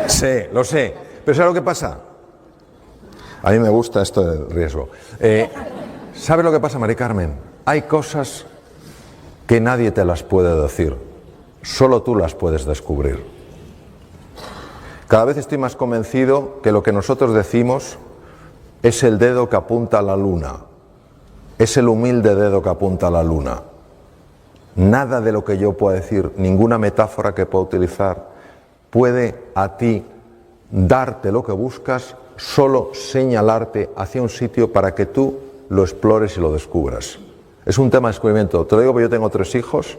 Sé, lo sé. Pero ¿sabes lo que pasa? A mí me gusta esto del riesgo. ¿Sabes lo que pasa, Mari Carmen? Hay cosas que nadie te las puede decir, solo tú las puedes descubrir. Cada vez estoy más convencido que lo que nosotros decimos es el dedo que apunta a la luna, es el humilde dedo que apunta a la luna. Nada de lo que yo pueda decir, ninguna metáfora que pueda utilizar, puede a ti darte lo que buscas, solo señalarte hacia un sitio para que tú lo explores y lo descubras. Es un tema de descubrimiento. Te lo digo porque yo tengo 3 hijos.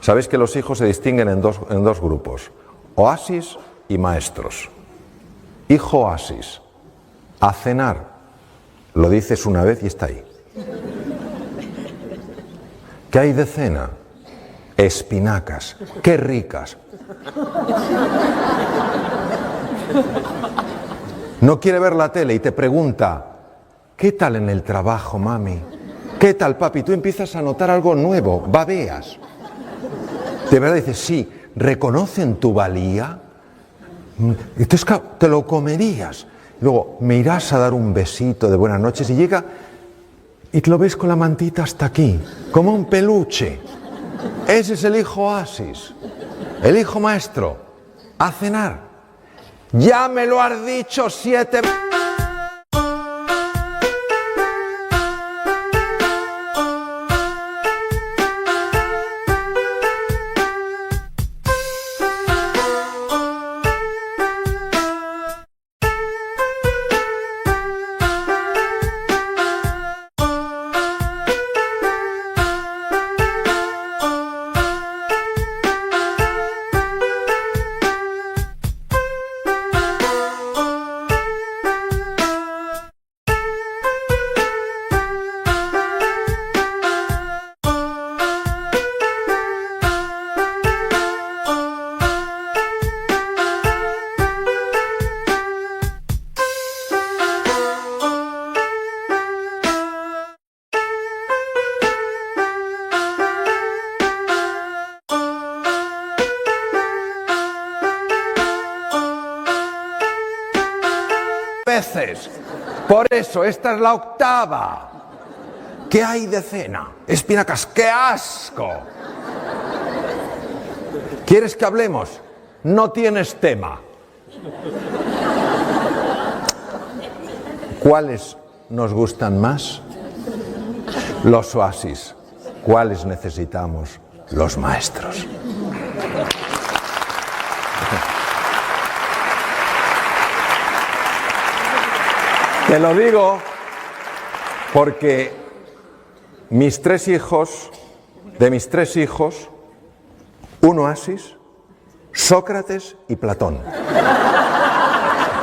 Sabéis que los hijos se distinguen en dos grupos, oasis y maestros. Hijo oasis, a cenar, lo dices una vez y está ahí. ¿Qué hay de cena? Espinacas, qué ricas. No quiere ver la tele y te pregunta, ¿qué tal en el trabajo, mami? ¿Qué tal, papi? Tú empiezas a notar algo nuevo, babeas. De verdad dices, sí, ¿reconocen tu valía? Entonces, te lo comerías. luego me irás a dar un besito de buenas noches y llega y lo ves con la mantita hasta aquí, como un peluche. Ese es el hijo oasis, el hijo maestro, a cenar. Ya me lo has dicho 7 veces. Por eso, esta es la octava. ¿Qué hay de cena? Espinacas, ¡qué asco! ¿Quieres que hablemos? No tienes tema. ¿Cuáles nos gustan más? Los oasis. ¿Cuáles necesitamos? Los maestros. Te lo digo porque de mis tres hijos, un oasis, Sócrates y Platón.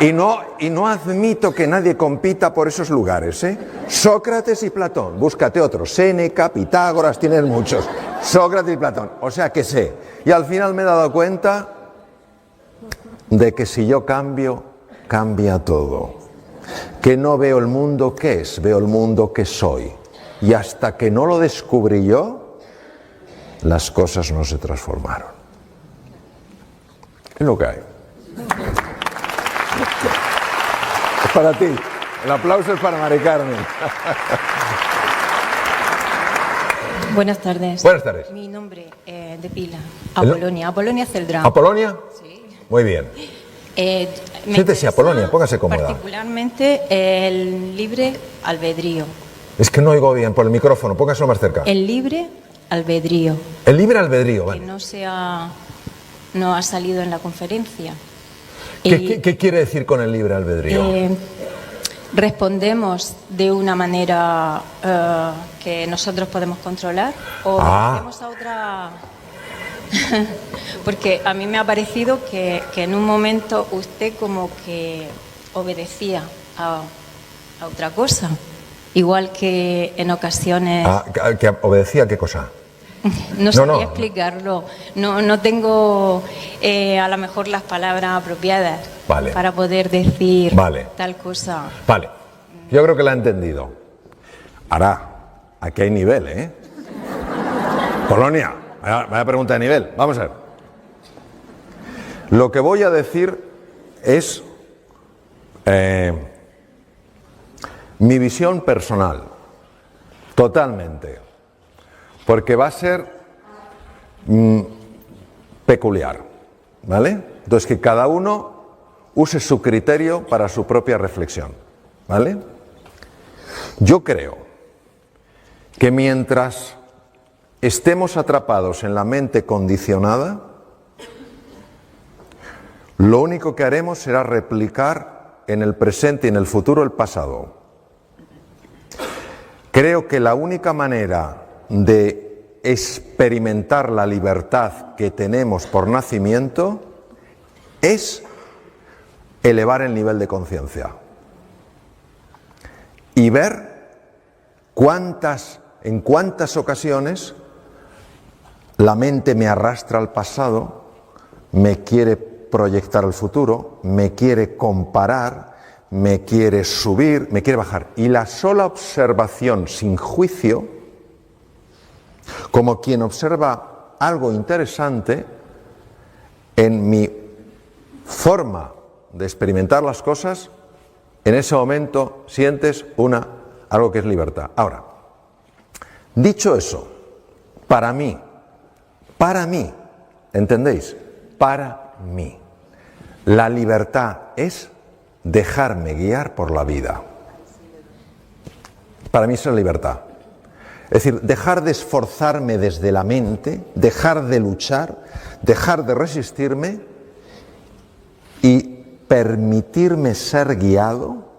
Y no admito que nadie compita por esos lugares, ¿eh? Sócrates y Platón. Búscate otros. Séneca, Pitágoras, tienes muchos. Sócrates y Platón. O sea que sé. Y al final me he dado cuenta de que si yo cambio, cambia todo. Que no veo el mundo que es, veo el mundo que soy. Y hasta que no lo descubrí yo, las cosas no se transformaron. Es lo que hay. Es para ti. El aplauso es para Mari Carmen. Buenas tardes. Buenas tardes. Mi nombre es de pila. Apolonia Celdrán. ¿Apolonia? Sí. Muy bien. Siéntese, Apolonia, póngase cómoda. Particularmente el libre albedrío. Es que no oigo bien por el micrófono, póngaselo más cerca. El libre albedrío. El libre albedrío, vale. Que no ha salido en la conferencia. ¿Qué quiere decir con el libre albedrío? ¿Respondemos de una manera que nosotros podemos controlar o hacemos a otra? Porque a mí me ha parecido que en un momento usted como que obedecía a otra cosa, igual que en ocasiones... ¿Que obedecía a qué cosa? No sabría explicarlo. No tengo a lo mejor las palabras apropiadas para poder decir tal cosa. Vale, yo creo que la he entendido. Ahora, aquí hay nivel, ¿eh? Polonia, vaya pregunta de nivel. Vamos a ver. Lo que voy a decir es mi visión personal, totalmente. Porque va a ser peculiar, ¿vale? Entonces, que cada uno use su criterio para su propia reflexión, ¿vale? Yo creo que mientras estemos atrapados en la mente condicionada, lo único que haremos será replicar en el presente y en el futuro el pasado. Creo que la única manera de experimentar la libertad que tenemos por nacimiento es elevar el nivel de conciencia y ver en cuántas ocasiones la mente me arrastra al pasado, me quiere proyectar al futuro, me quiere comparar, me quiere subir, me quiere bajar. Y la sola observación sin juicio, como quien observa algo interesante en mi forma de experimentar las cosas, en ese momento sientes algo que es libertad. Ahora, dicho eso, para mí, ¿entendéis? Para mí, la libertad es dejarme guiar por la vida. Para mí es la libertad. Es decir, dejar de esforzarme desde la mente, dejar de luchar, dejar de resistirme y permitirme ser guiado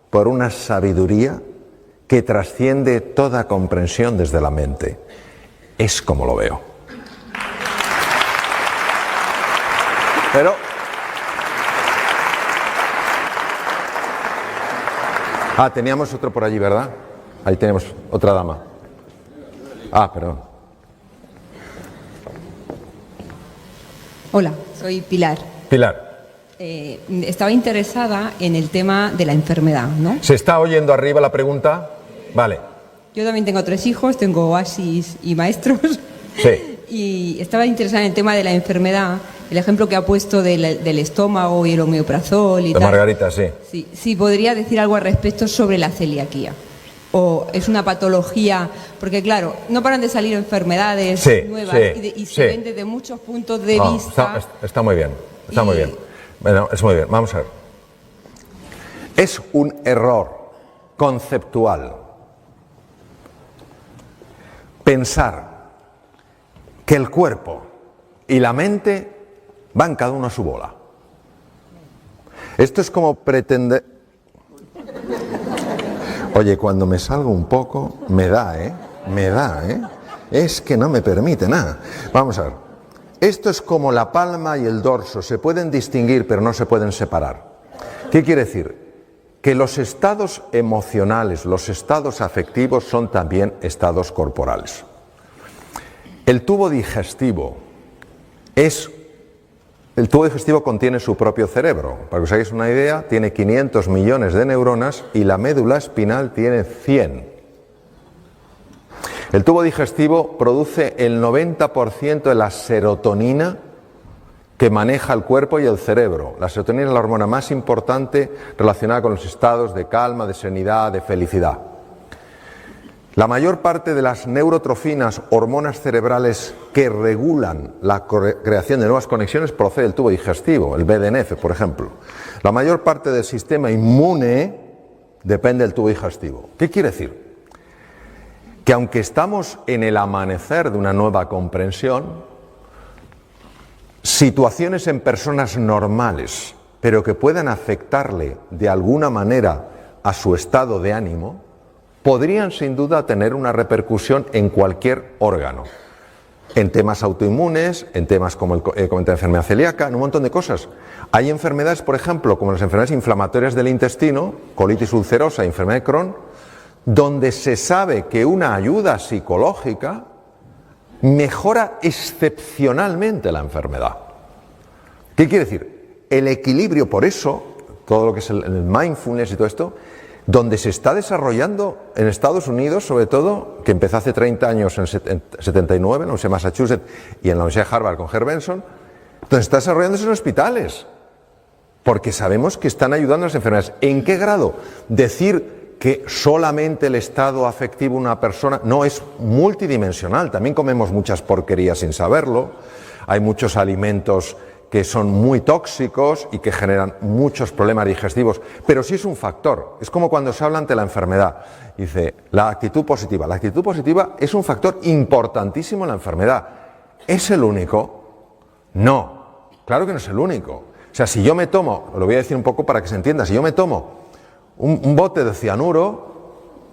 por una sabiduría que trasciende toda comprensión desde la mente. Es como lo veo. Pero teníamos otro por allí, ¿verdad? Ahí tenemos otra dama. Perdón. Hola, soy Pilar. Pilar. Estaba interesada en el tema de la enfermedad, ¿no? ¿Se está oyendo arriba la pregunta? Vale. Yo también tengo 3 hijos, tengo oasis y maestros. Sí. Y estaba interesada en el tema de la enfermedad, el ejemplo que ha puesto del estómago y el omeprazol y De tal. Margarita, sí. Sí, podría decir algo al respecto sobre la celiaquía. O es una patología, porque claro, no paran de salir enfermedades nuevas y se ven desde muchos puntos de vista. Está muy bien, muy bien. Bueno, es muy bien, vamos a ver. Es un error conceptual pensar que el cuerpo y la mente van cada uno a su bola. Esto es como pretender... Oye, cuando me salgo un poco, me da, ¿eh? Es que no me permite nada. Vamos a ver. Esto es como la palma y el dorso. Se pueden distinguir, pero no se pueden separar. ¿Qué quiere decir? Que los estados emocionales, los estados afectivos son también estados corporales. El tubo digestivo contiene su propio cerebro. Para que os hagáis una idea, tiene 500 millones de neuronas y la médula espinal tiene 100. El tubo digestivo produce el 90% de la serotonina que maneja el cuerpo y el cerebro. La serotonina es la hormona más importante relacionada con los estados de calma, de serenidad, de felicidad. La mayor parte de las neurotrofinas, hormonas cerebrales que regulan la creación de nuevas conexiones, procede del tubo digestivo, el BDNF, por ejemplo. La mayor parte del sistema inmune depende del tubo digestivo. ¿Qué quiere decir? Que aunque estamos en el amanecer de una nueva comprensión, situaciones en personas normales, pero que puedan afectarle de alguna manera a su estado de ánimo, podrían sin duda tener una repercusión en cualquier órgano, en temas autoinmunes, en temas como la enfermedad celíaca, en un montón de cosas. Hay enfermedades, por ejemplo, como las enfermedades inflamatorias del intestino, colitis ulcerosa y enfermedad de Crohn, donde se sabe que una ayuda psicológica mejora excepcionalmente la enfermedad. ¿Qué quiere decir? El equilibrio, por eso, todo lo que es el mindfulness y todo esto, donde se está desarrollando en Estados Unidos, sobre todo, que empezó hace 30 años, en 79, en la Universidad de Massachusetts y en la Universidad de Harvard con Herb Benson, donde está desarrollándose en hospitales, porque sabemos que están ayudando a las enfermedades. ¿En qué grado? Decir que solamente el estado afectivo de una persona no es multidimensional, también comemos muchas porquerías sin saberlo, hay muchos alimentos que son muy tóxicos y que generan muchos problemas digestivos, pero sí es un factor. Es como cuando se habla ante la enfermedad. Dice, la actitud positiva. La actitud positiva es un factor importantísimo en la enfermedad. ¿Es el único? No, claro que no es el único. O sea, si yo me tomo, lo voy a decir un poco para que se entienda, si yo me tomo un bote de cianuro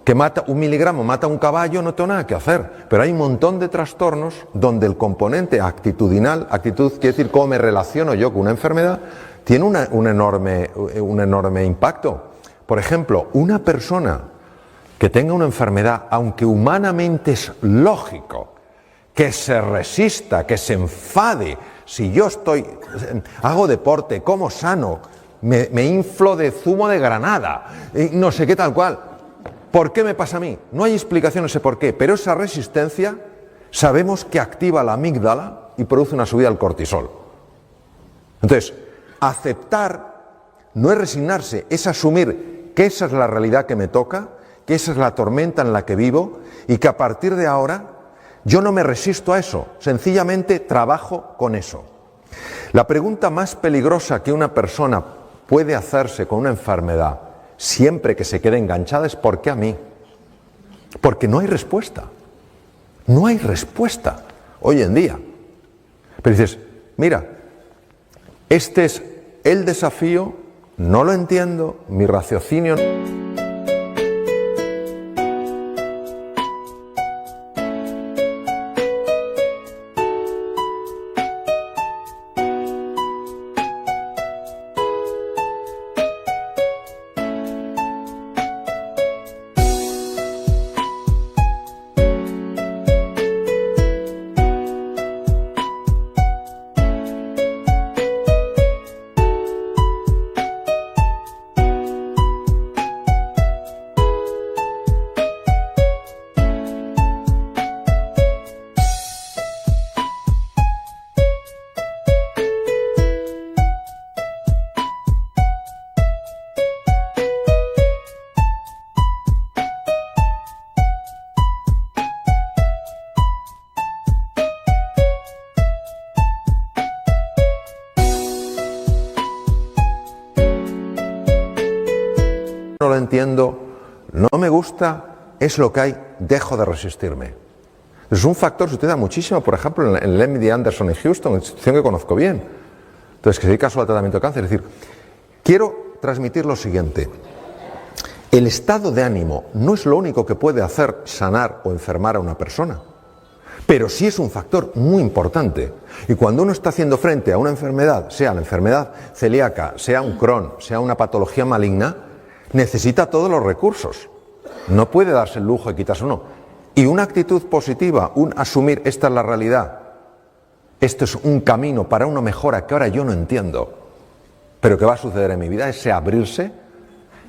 que mata 1 miligramo, mata a un caballo, no tengo nada que hacer. Pero hay un montón de trastornos donde el componente actitudinal, actitud quiere decir cómo me relaciono yo con una enfermedad, tiene un enorme impacto. Por ejemplo, una persona que tenga una enfermedad, aunque humanamente es lógico que se resista, que se enfade, si yo hago deporte, como sano, me inflo de zumo de granada, no sé qué tal cual. ¿Por qué me pasa a mí? No hay explicación, no sé por qué, pero esa resistencia sabemos que activa la amígdala y produce una subida del cortisol. Entonces, aceptar no es resignarse, es asumir que esa es la realidad que me toca, que esa es la tormenta en la que vivo y que a partir de ahora yo no me resisto a eso, sencillamente trabajo con eso. La pregunta más peligrosa que una persona puede hacerse con una enfermedad, siempre que se quede enganchada, es ¿por qué a mí? Porque no hay respuesta. No hay respuesta hoy en día. Pero dices, mira, este es el desafío, no lo entiendo, mi raciocinio... No lo entiendo, no me gusta, es lo que hay, dejo de resistirme. Es un factor que usted da muchísimo, por ejemplo, en el MD Anderson en Houston, institución que conozco bien. Entonces, que se dedica solo al tratamiento de cáncer. Es decir, quiero transmitir lo siguiente. El estado de ánimo no es lo único que puede hacer sanar o enfermar a una persona, pero sí es un factor muy importante. Y cuando uno está haciendo frente a una enfermedad, sea la enfermedad celíaca, sea un Crohn, sea una patología maligna, necesita todos los recursos. No puede darse el lujo de quitarse uno. Y una actitud positiva, un asumir esta es la realidad, esto es un camino para una mejora que ahora yo no entiendo, pero que va a suceder en mi vida, ese abrirse,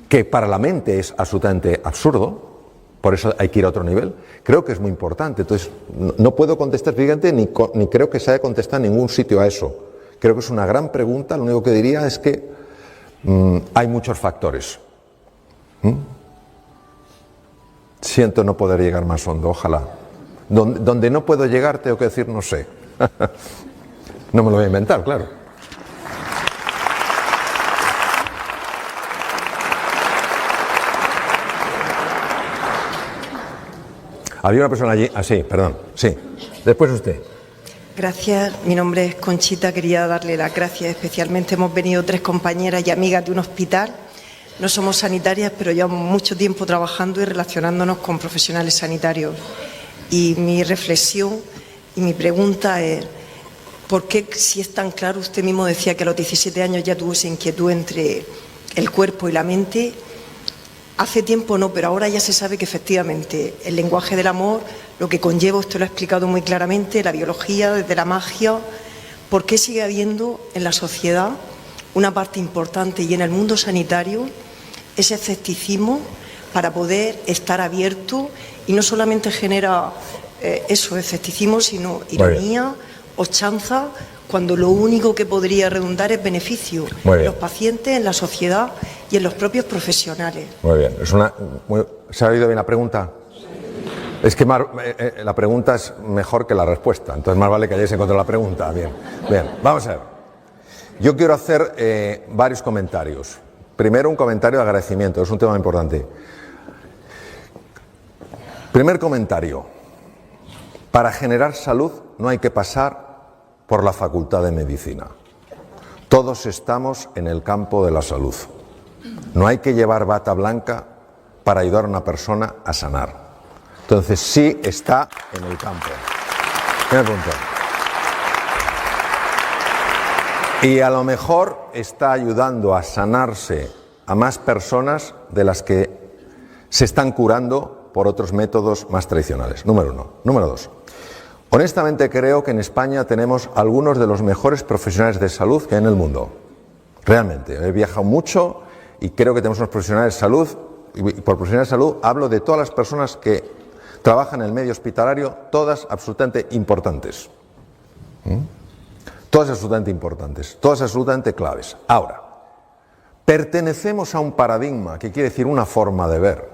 que para la mente es absolutamente absurdo, por eso hay que ir a otro nivel, creo que es muy importante. Entonces, no puedo contestar, fíjate, ni creo que se haya contestado en ningún sitio a eso. Creo que es una gran pregunta, lo único que diría es que hay muchos factores. Siento no poder llegar más hondo, ojalá. Donde no puedo llegar tengo que decir no sé. No me lo voy a inventar, claro. Había una persona allí, sí, perdón, sí. Después usted. Gracias, mi nombre es Conchita, quería darle las gracias especialmente. Hemos venido 3 compañeras y amigas de un hospital. No somos sanitarias, pero llevamos mucho tiempo trabajando y relacionándonos con profesionales sanitarios. Y mi reflexión y mi pregunta es, ¿por qué, si es tan claro, usted mismo decía que a los 17 años ya tuvo esa inquietud entre el cuerpo y la mente? Hace tiempo no, pero ahora ya se sabe que efectivamente el lenguaje del amor, lo que conlleva, usted lo ha explicado muy claramente, la biología, desde la magia, ¿por qué sigue habiendo en la sociedad una parte importante y en el mundo sanitario ese escepticismo para poder estar abierto y no solamente genera eso, escepticismo, sino ironía o chanza, cuando lo único que podría redundar es beneficio en los pacientes, en la sociedad y en los propios profesionales? Muy bien. ¿Se ha oído bien la pregunta? Es que la pregunta es mejor que la respuesta, entonces más vale que hayáis encontrado la pregunta. Bien, vamos a ver. Yo quiero hacer varios comentarios. Primero, un comentario de agradecimiento, es un tema importante. Primer comentario. Para generar salud no hay que pasar por la Facultad de Medicina. Todos estamos en el campo de la salud. No hay que llevar bata blanca para ayudar a una persona a sanar. Entonces sí está en el campo. Primer punto. Y a lo mejor está ayudando a sanarse a más personas de las que se están curando por otros métodos más tradicionales. Número 1. Número 2. Honestamente creo que en España tenemos algunos de los mejores profesionales de salud que hay en el mundo. Realmente. He viajado mucho y creo que tenemos unos profesionales de salud, y por profesionales de salud hablo de todas las personas que trabajan en el medio hospitalario, todas absolutamente importantes. Todas absolutamente importantes, todas absolutamente claves. Ahora, pertenecemos a un paradigma, que quiere decir una forma de ver,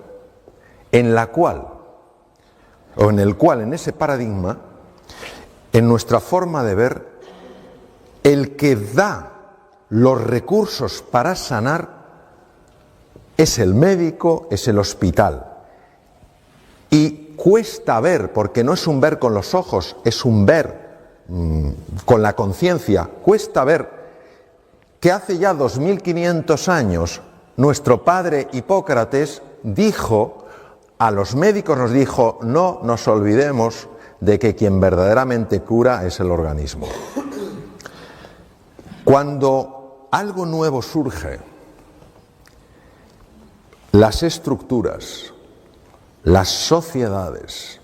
en el cual en ese paradigma, en nuestra forma de ver, el que da los recursos para sanar es el médico, es el hospital. Y cuesta ver, porque no es un ver con los ojos, es un ver con la conciencia, cuesta ver que hace ya 2500 años nuestro padre Hipócrates dijo, a los médicos nos dijo, no nos olvidemos de que quien verdaderamente cura es el organismo. Cuando algo nuevo surge, las estructuras, las sociedades,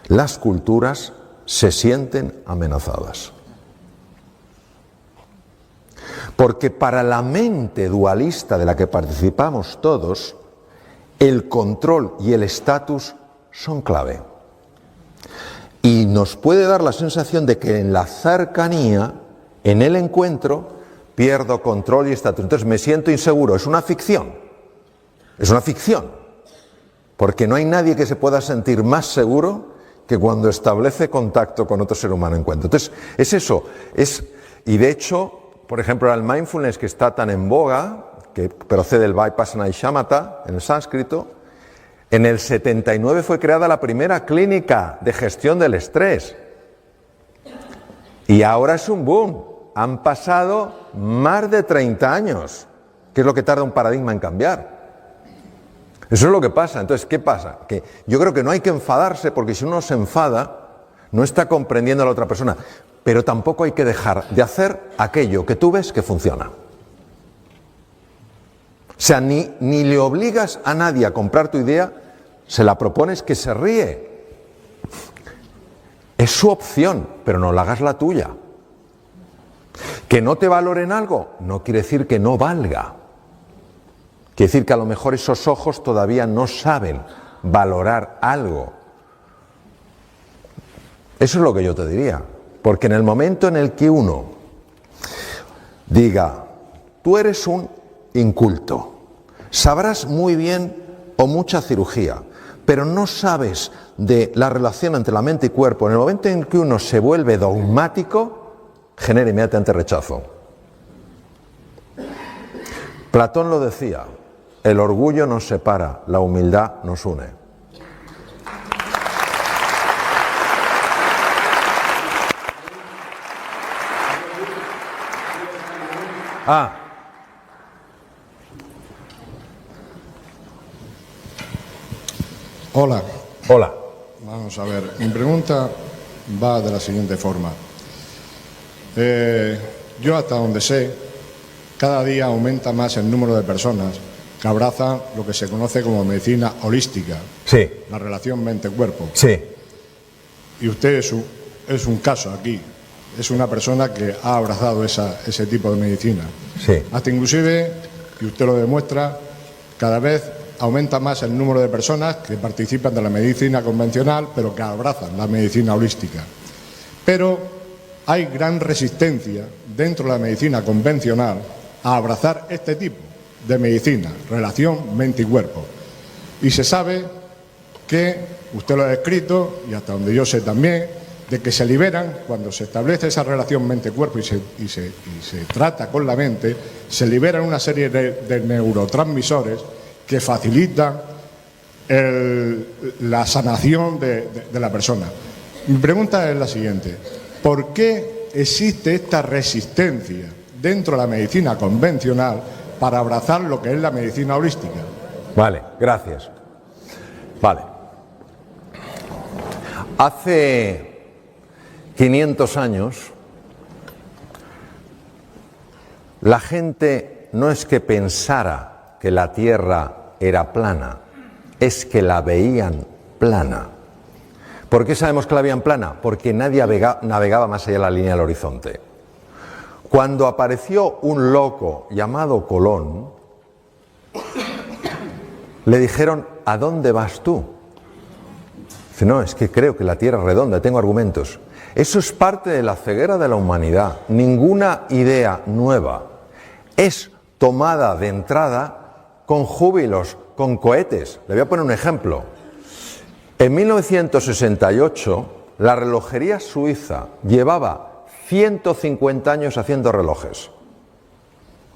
las culturas se sienten amenazadas. Porque para la mente dualista de la que participamos todos, el control y el estatus son clave. Y nos puede dar la sensación de que en la cercanía, en el encuentro, pierdo control y estatus. Entonces me siento inseguro. Es una ficción. Es una ficción. Porque no hay nadie que se pueda sentir más seguro que cuando establece contacto con otro ser humano en encuentro. Entonces, es eso. Y de hecho, por ejemplo, el mindfulness, que está tan en boga, que procede del Vipassana y Shamatha en el sánscrito, en el 79 fue creada la primera clínica de gestión del estrés. Y ahora es un boom. Han pasado más de 30 años, que es lo que tarda un paradigma en cambiar. Eso es lo que pasa. Entonces, ¿qué pasa? Que yo creo que no hay que enfadarse, porque si uno se enfada, no está comprendiendo a la otra persona. Pero tampoco hay que dejar de hacer aquello que tú ves que funciona. O sea, ni le obligas a nadie a comprar tu idea, se la propones que se ríe. Es su opción, pero no la hagas la tuya. Que no te valoren algo, no quiere decir que no valga. Quiere decir que a lo mejor esos ojos todavía no saben valorar algo. Eso es lo que yo te diría. Porque en el momento en el que uno diga, tú eres un inculto, sabrás muy bien o mucha cirugía, pero no sabes de la relación entre la mente y cuerpo, en el momento en que uno se vuelve dogmático, genera inmediatamente rechazo. Platón lo decía, el orgullo nos separa, la humildad nos une. Hola. Hola. Vamos a ver, mi pregunta va de la siguiente forma. Yo hasta donde sé, cada día aumenta más el número de personas que abrazan lo que se conoce como medicina holística. Sí. La relación mente-cuerpo. Sí. Y usted es un caso aquí. Es una persona que ha abrazado ese tipo de medicina. Sí. Hasta inclusive, y usted lo demuestra, cada vez aumenta más el número de personas que participan de la medicina convencional, pero que abrazan la medicina holística. Pero hay gran resistencia dentro de la medicina convencional a abrazar este tipo de medicina, relación mente y cuerpo. Y se sabe que, usted lo ha descrito, y hasta donde yo sé también, de que se liberan, cuando se establece esa relación mente-cuerpo y se trata con la mente, se liberan una serie de neurotransmisores que facilitan la sanación de la persona. Mi pregunta es la siguiente: ¿por qué existe esta resistencia dentro de la medicina convencional para abrazar lo que es la medicina holística? Vale, gracias. Vale. Hace 500 años, la gente no es que pensara que la Tierra era plana, es que la veían plana. ¿Por qué sabemos que la veían plana? Porque nadie navegaba más allá de la línea del horizonte. Cuando apareció un loco llamado Colón, le dijeron, ¿a dónde vas tú? Dice, no, es que creo que la Tierra es redonda, tengo argumentos. Eso es parte de la ceguera de la humanidad. Ninguna idea nueva. Es tomada de entrada con júbilos, con cohetes. Le voy a poner un ejemplo. En 1968, la relojería suiza llevaba 150 años haciendo relojes.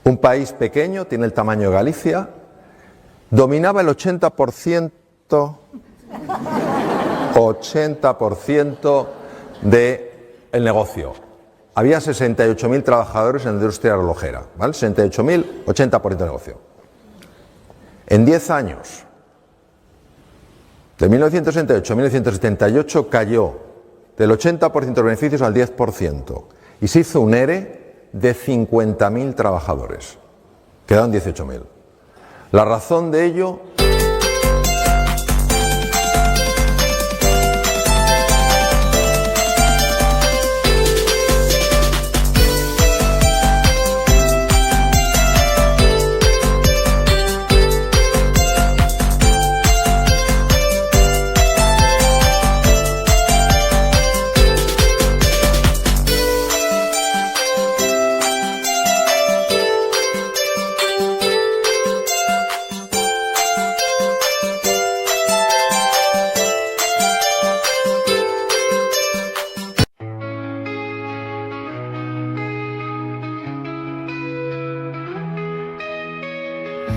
Un país pequeño, tiene el tamaño de Galicia, dominaba el 80% del negocio. Había 68.000 trabajadores en la industria relojera, ¿vale? 68.000, 80% del negocio. En 10 años, de 1968 a 1978, cayó del 80% de los beneficios al 10% y se hizo un ERE de 50.000 trabajadores. Quedaron 18.000. La razón de ello...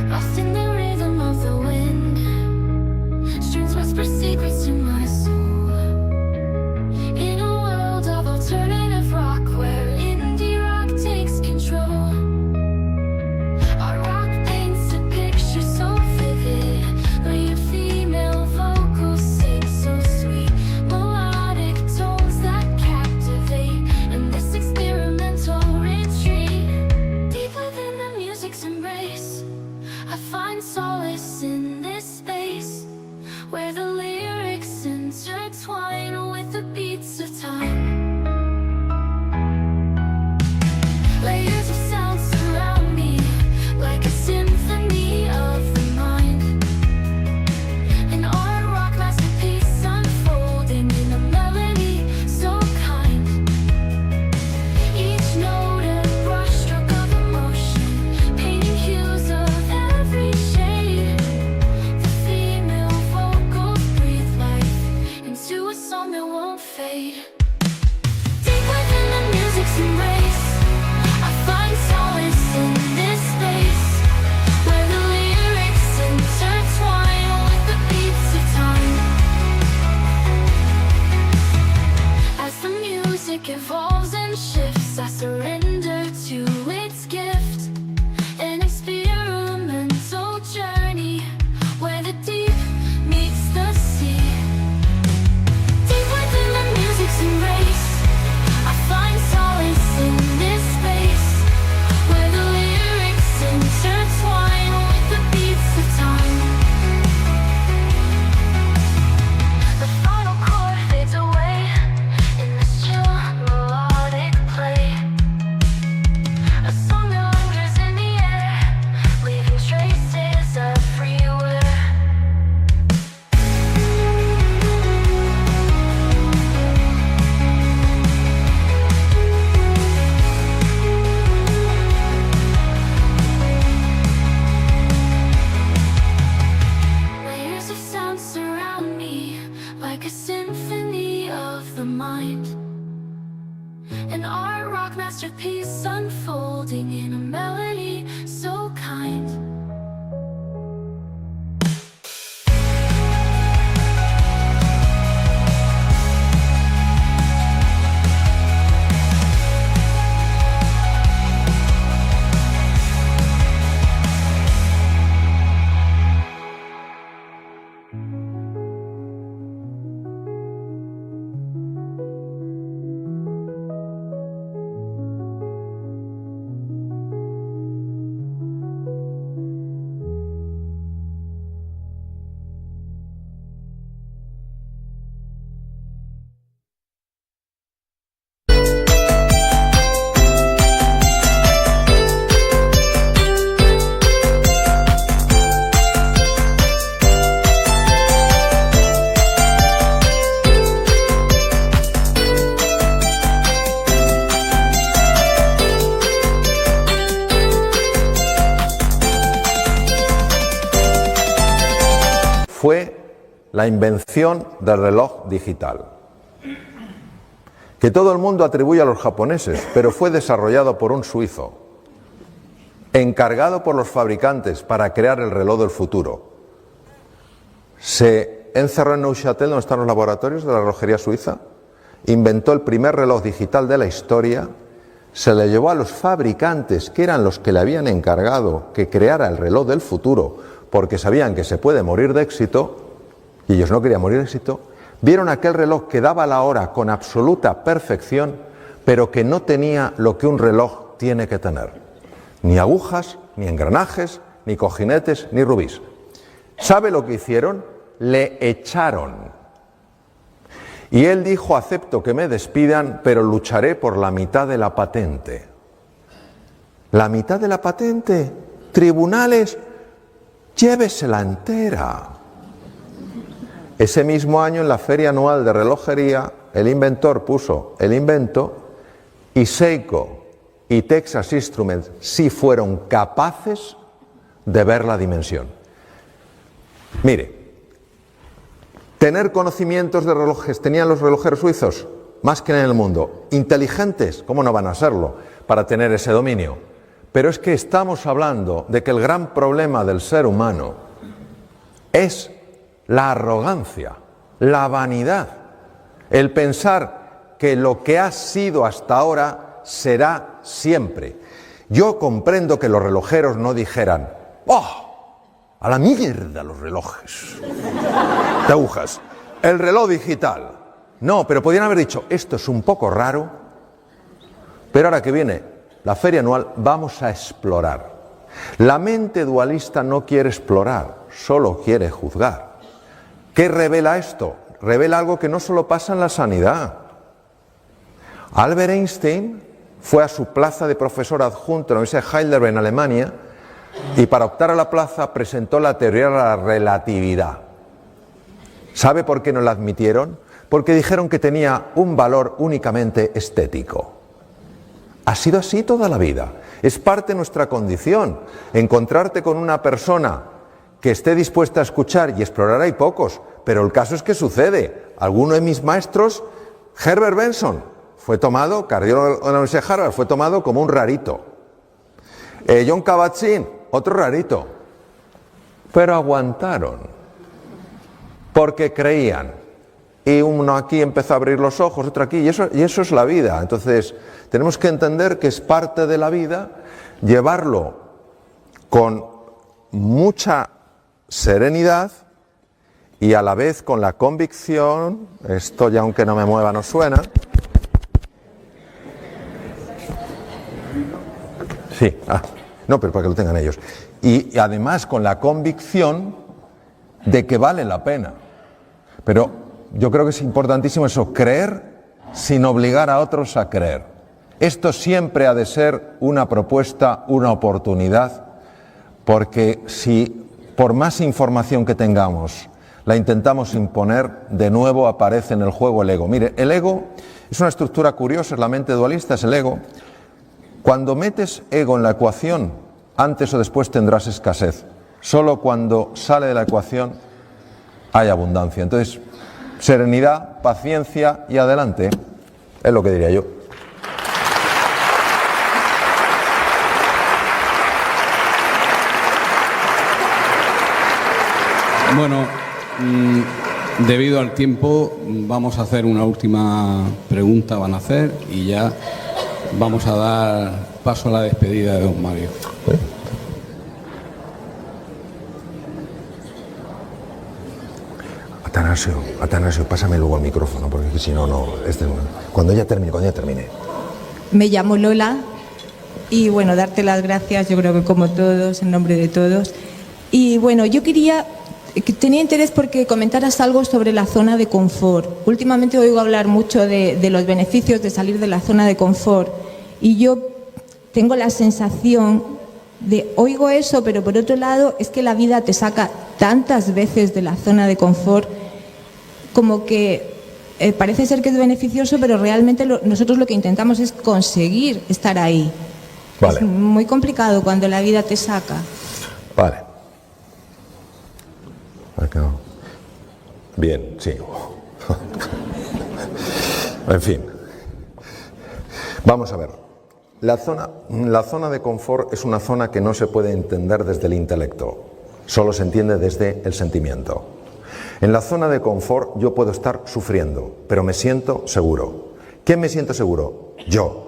Lost in the rhythm of the wind, strings whisper secrets to my soul. In a world of alternative rock where indie rock takes control, our rock paints a picture so vivid, where your female vocals sing so sweet, melodic tones that captivate. In this experimental retreat, deep within the music's embrace, I find solace in this space, where the lyrics intertwine with the beats of time. Layers of sound surround me, like a symphony of the mind. An art rock masterpiece unfolding in a melody so kind. Each note a brushstroke of emotion, painting hues of every shade. The female vocals breathe life into a song that won't fade. Deep within the music's embrace, I find solace in this space, where the lyrics intertwine with the beats of time. As the music evolves and shifts, I surrender to its gift. An experimental journey, where the deep meets the sea. Deep within the music's embrace, I find solace in this space, where the lyrics intertwine with the beats of time. The final chord fades away in this chill melodic play. A song that lingers in the air, leaving traces everywhere. Layers of sound surround me, like a symphony of the mind. An art rock masterpiece unfolding in a melody so kind. fue la invención del reloj digital, que todo el mundo atribuye a los japoneses, pero fue desarrollado por un suizo, encargado por los fabricantes para crear el reloj del futuro. Se encerró en Neuchâtel, donde están los laboratorios de la relojería suiza, inventó el primer reloj digital de la historia, se le llevó a los fabricantes, que eran los que le habían encargado que creara el reloj del futuro, porque sabían que se puede morir de éxito, y ellos no querían morir de éxito. Vieron aquel reloj que daba la hora con absoluta perfección, pero que no tenía lo que un reloj tiene que tener: ni agujas, ni engranajes, ni cojinetes, ni rubíes. ¿Sabe lo que hicieron? Le echaron. Y él dijo: acepto que me despidan, pero lucharé por la mitad de la patente. ¿La mitad de la patente? Tribunales, llévesela entera. Ese mismo año, en la Feria Anual de Relojería, el inventor puso el invento, y Seiko y Texas Instruments sí fueron capaces de ver la dimensión. Mire, tener conocimientos de relojes tenían los relojeros suizos, más que en el mundo. Inteligentes, ¿cómo no van a serlo para tener ese dominio? Pero es que estamos hablando de que el gran problema del ser humano es la arrogancia, la vanidad, el pensar que lo que ha sido hasta ahora será siempre. Yo comprendo que los relojeros no dijeran: ¡oh! A la mierda los relojes de agujas, el reloj digital. No, pero podrían haber dicho: esto es un poco raro, pero ahora que viene la feria anual vamos a explorar. La mente dualista no quiere explorar, solo quiere juzgar. ¿Qué revela esto? Revela algo que no solo pasa en la sanidad. Albert Einstein fue a su plaza de profesor adjunto en la Universidad de Heidelberg, en Alemania, y para optar a la plaza presentó la teoría de la relatividad. ¿Sabe por qué no la admitieron? Porque dijeron que tenía un valor únicamente estético. Ha sido así toda la vida. Es parte de nuestra condición. Encontrarte con una persona que esté dispuesta a escuchar y explorar hay pocos, pero el caso es que sucede. Alguno de mis maestros, Herbert Benson, fue tomado, cardiólogo de la Universidad de Harvard, fue tomado como un rarito. John Kabat-Zinn, otro rarito. Pero aguantaron, porque creían. Y uno aquí empezó a abrir los ojos, otro aquí, y eso es la vida. Entonces, tenemos que entender que es parte de la vida, llevarlo con mucha serenidad y a la vez con la convicción. Esto ya, aunque no me mueva, no suena. Sí, no, pero para que lo tengan ellos. Y además con la convicción de que vale la pena. Pero yo creo que es importantísimo eso, creer sin obligar a otros a creer. Esto siempre ha de ser una propuesta, una oportunidad, porque si por más información que tengamos la intentamos imponer, de nuevo aparece en el juego el ego. Mire, el ego es una estructura curiosa, es la mente dualista, es el ego. Cuando metes ego en la ecuación, antes o después tendrás escasez. Solo cuando sale de la ecuación hay abundancia. Entonces, serenidad, paciencia y adelante, es lo que diría yo. Bueno, debido al tiempo, vamos a hacer una última pregunta, van a hacer, y ya vamos a dar paso a la despedida de don Mario. Atanasio, pásame luego el micrófono, porque si no, cuando ella termine. Me llamo Lola y bueno, darte las gracias, yo creo que como todos, en nombre de todos. Y bueno, yo tenía interés porque comentaras algo sobre la zona de confort. Últimamente oigo hablar mucho de los beneficios de salir de la zona de confort y yo tengo la sensación oigo eso, pero por otro lado es que la vida te saca tantas veces de la zona de confort como que parece ser que es beneficioso, pero realmente nosotros lo que intentamos es conseguir estar ahí. Vale. Es muy complicado cuando la vida te saca. Vale. Bien, sí. En fin. Vamos a ver. La zona de confort es una zona que no se puede entender desde el intelecto, solo se entiende desde el sentimiento. En la zona de confort yo puedo estar sufriendo, pero me siento seguro. ¿Quién me siento seguro? Yo.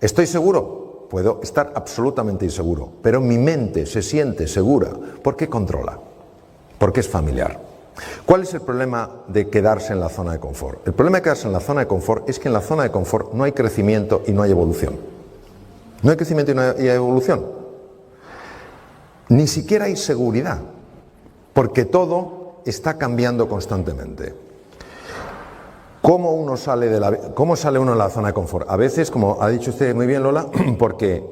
¿Estoy seguro? Puedo estar absolutamente inseguro, pero mi mente se siente segura porque controla, porque es familiar. ¿Cuál es el problema de quedarse en la zona de confort? El problema de quedarse en la zona de confort es que en la zona de confort no hay crecimiento y no hay evolución. No hay crecimiento y no hay evolución. Ni siquiera hay seguridad, porque todo está cambiando constantemente. ¿Cómo sale uno de la zona de confort? A veces, como ha dicho usted muy bien, Lola, porque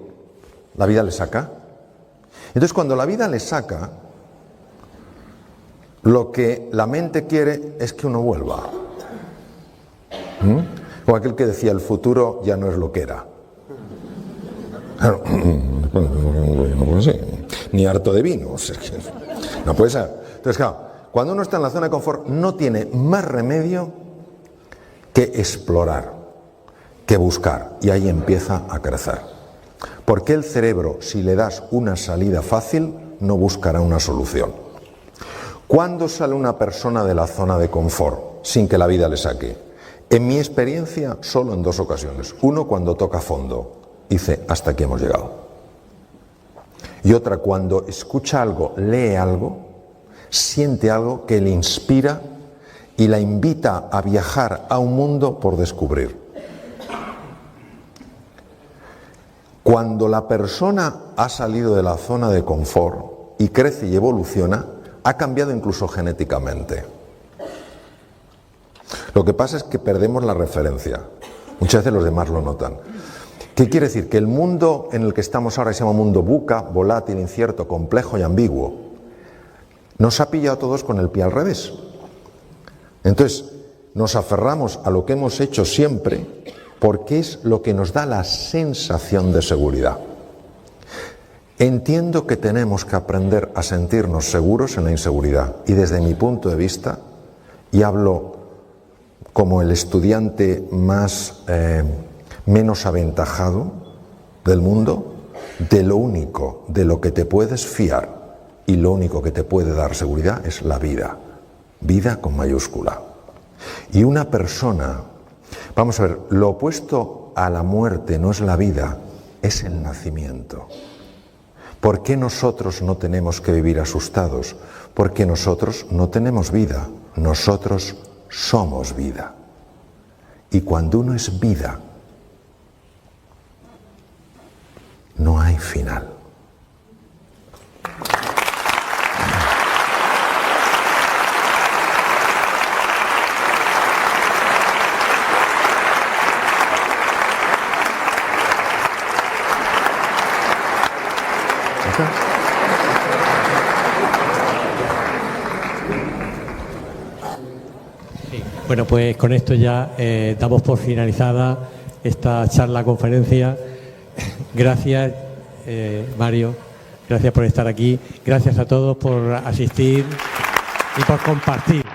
la vida le saca. Entonces, cuando la vida le saca, lo que la mente quiere es que uno vuelva. Como aquel que decía, el futuro ya no es lo que era. Claro, no puede ser. Ni harto de vino. O sea, no puede ser. Entonces, claro, cuando uno está en la zona de confort, no tiene más remedio que explorar, que buscar. Y ahí empieza a crecer. Porque el cerebro, si le das una salida fácil, no buscará una solución. ¿Cuándo sale una persona de la zona de confort sin que la vida le saque? En mi experiencia, solo en 2 ocasiones. Uno, cuando toca fondo. Dice, hasta aquí hemos llegado. Y otra, cuando escucha algo, lee algo, siente algo que le inspira y la invita a viajar a un mundo por descubrir. Cuando la persona ha salido de la zona de confort y crece y evoluciona, ha cambiado incluso genéticamente. Lo que pasa es que perdemos la referencia. Muchas veces los demás lo notan. ¿Qué quiere decir? Que el mundo en el que estamos ahora, que se llama mundo VUCA, volátil, incierto, complejo y ambiguo, nos ha pillado a todos con el pie al revés. Entonces, nos aferramos a lo que hemos hecho siempre porque es lo que nos da la sensación de seguridad. Entiendo que tenemos que aprender a sentirnos seguros en la inseguridad y desde mi punto de vista, y hablo como el estudiante menos aventajado del mundo, de lo único de lo que te puedes fiar y lo único que te puede dar seguridad es la vida. Vida con mayúscula. Y una persona, vamos a ver, lo opuesto a la muerte no es la vida, es el nacimiento. ¿Por qué nosotros no tenemos que vivir asustados? Porque nosotros no tenemos vida, nosotros somos vida. Y cuando uno es vida, no hay final. Sí. Bueno, pues con esto ya damos por finalizada esta conferencia. Gracias, Mario, gracias por estar aquí, gracias a todos por asistir y por compartir.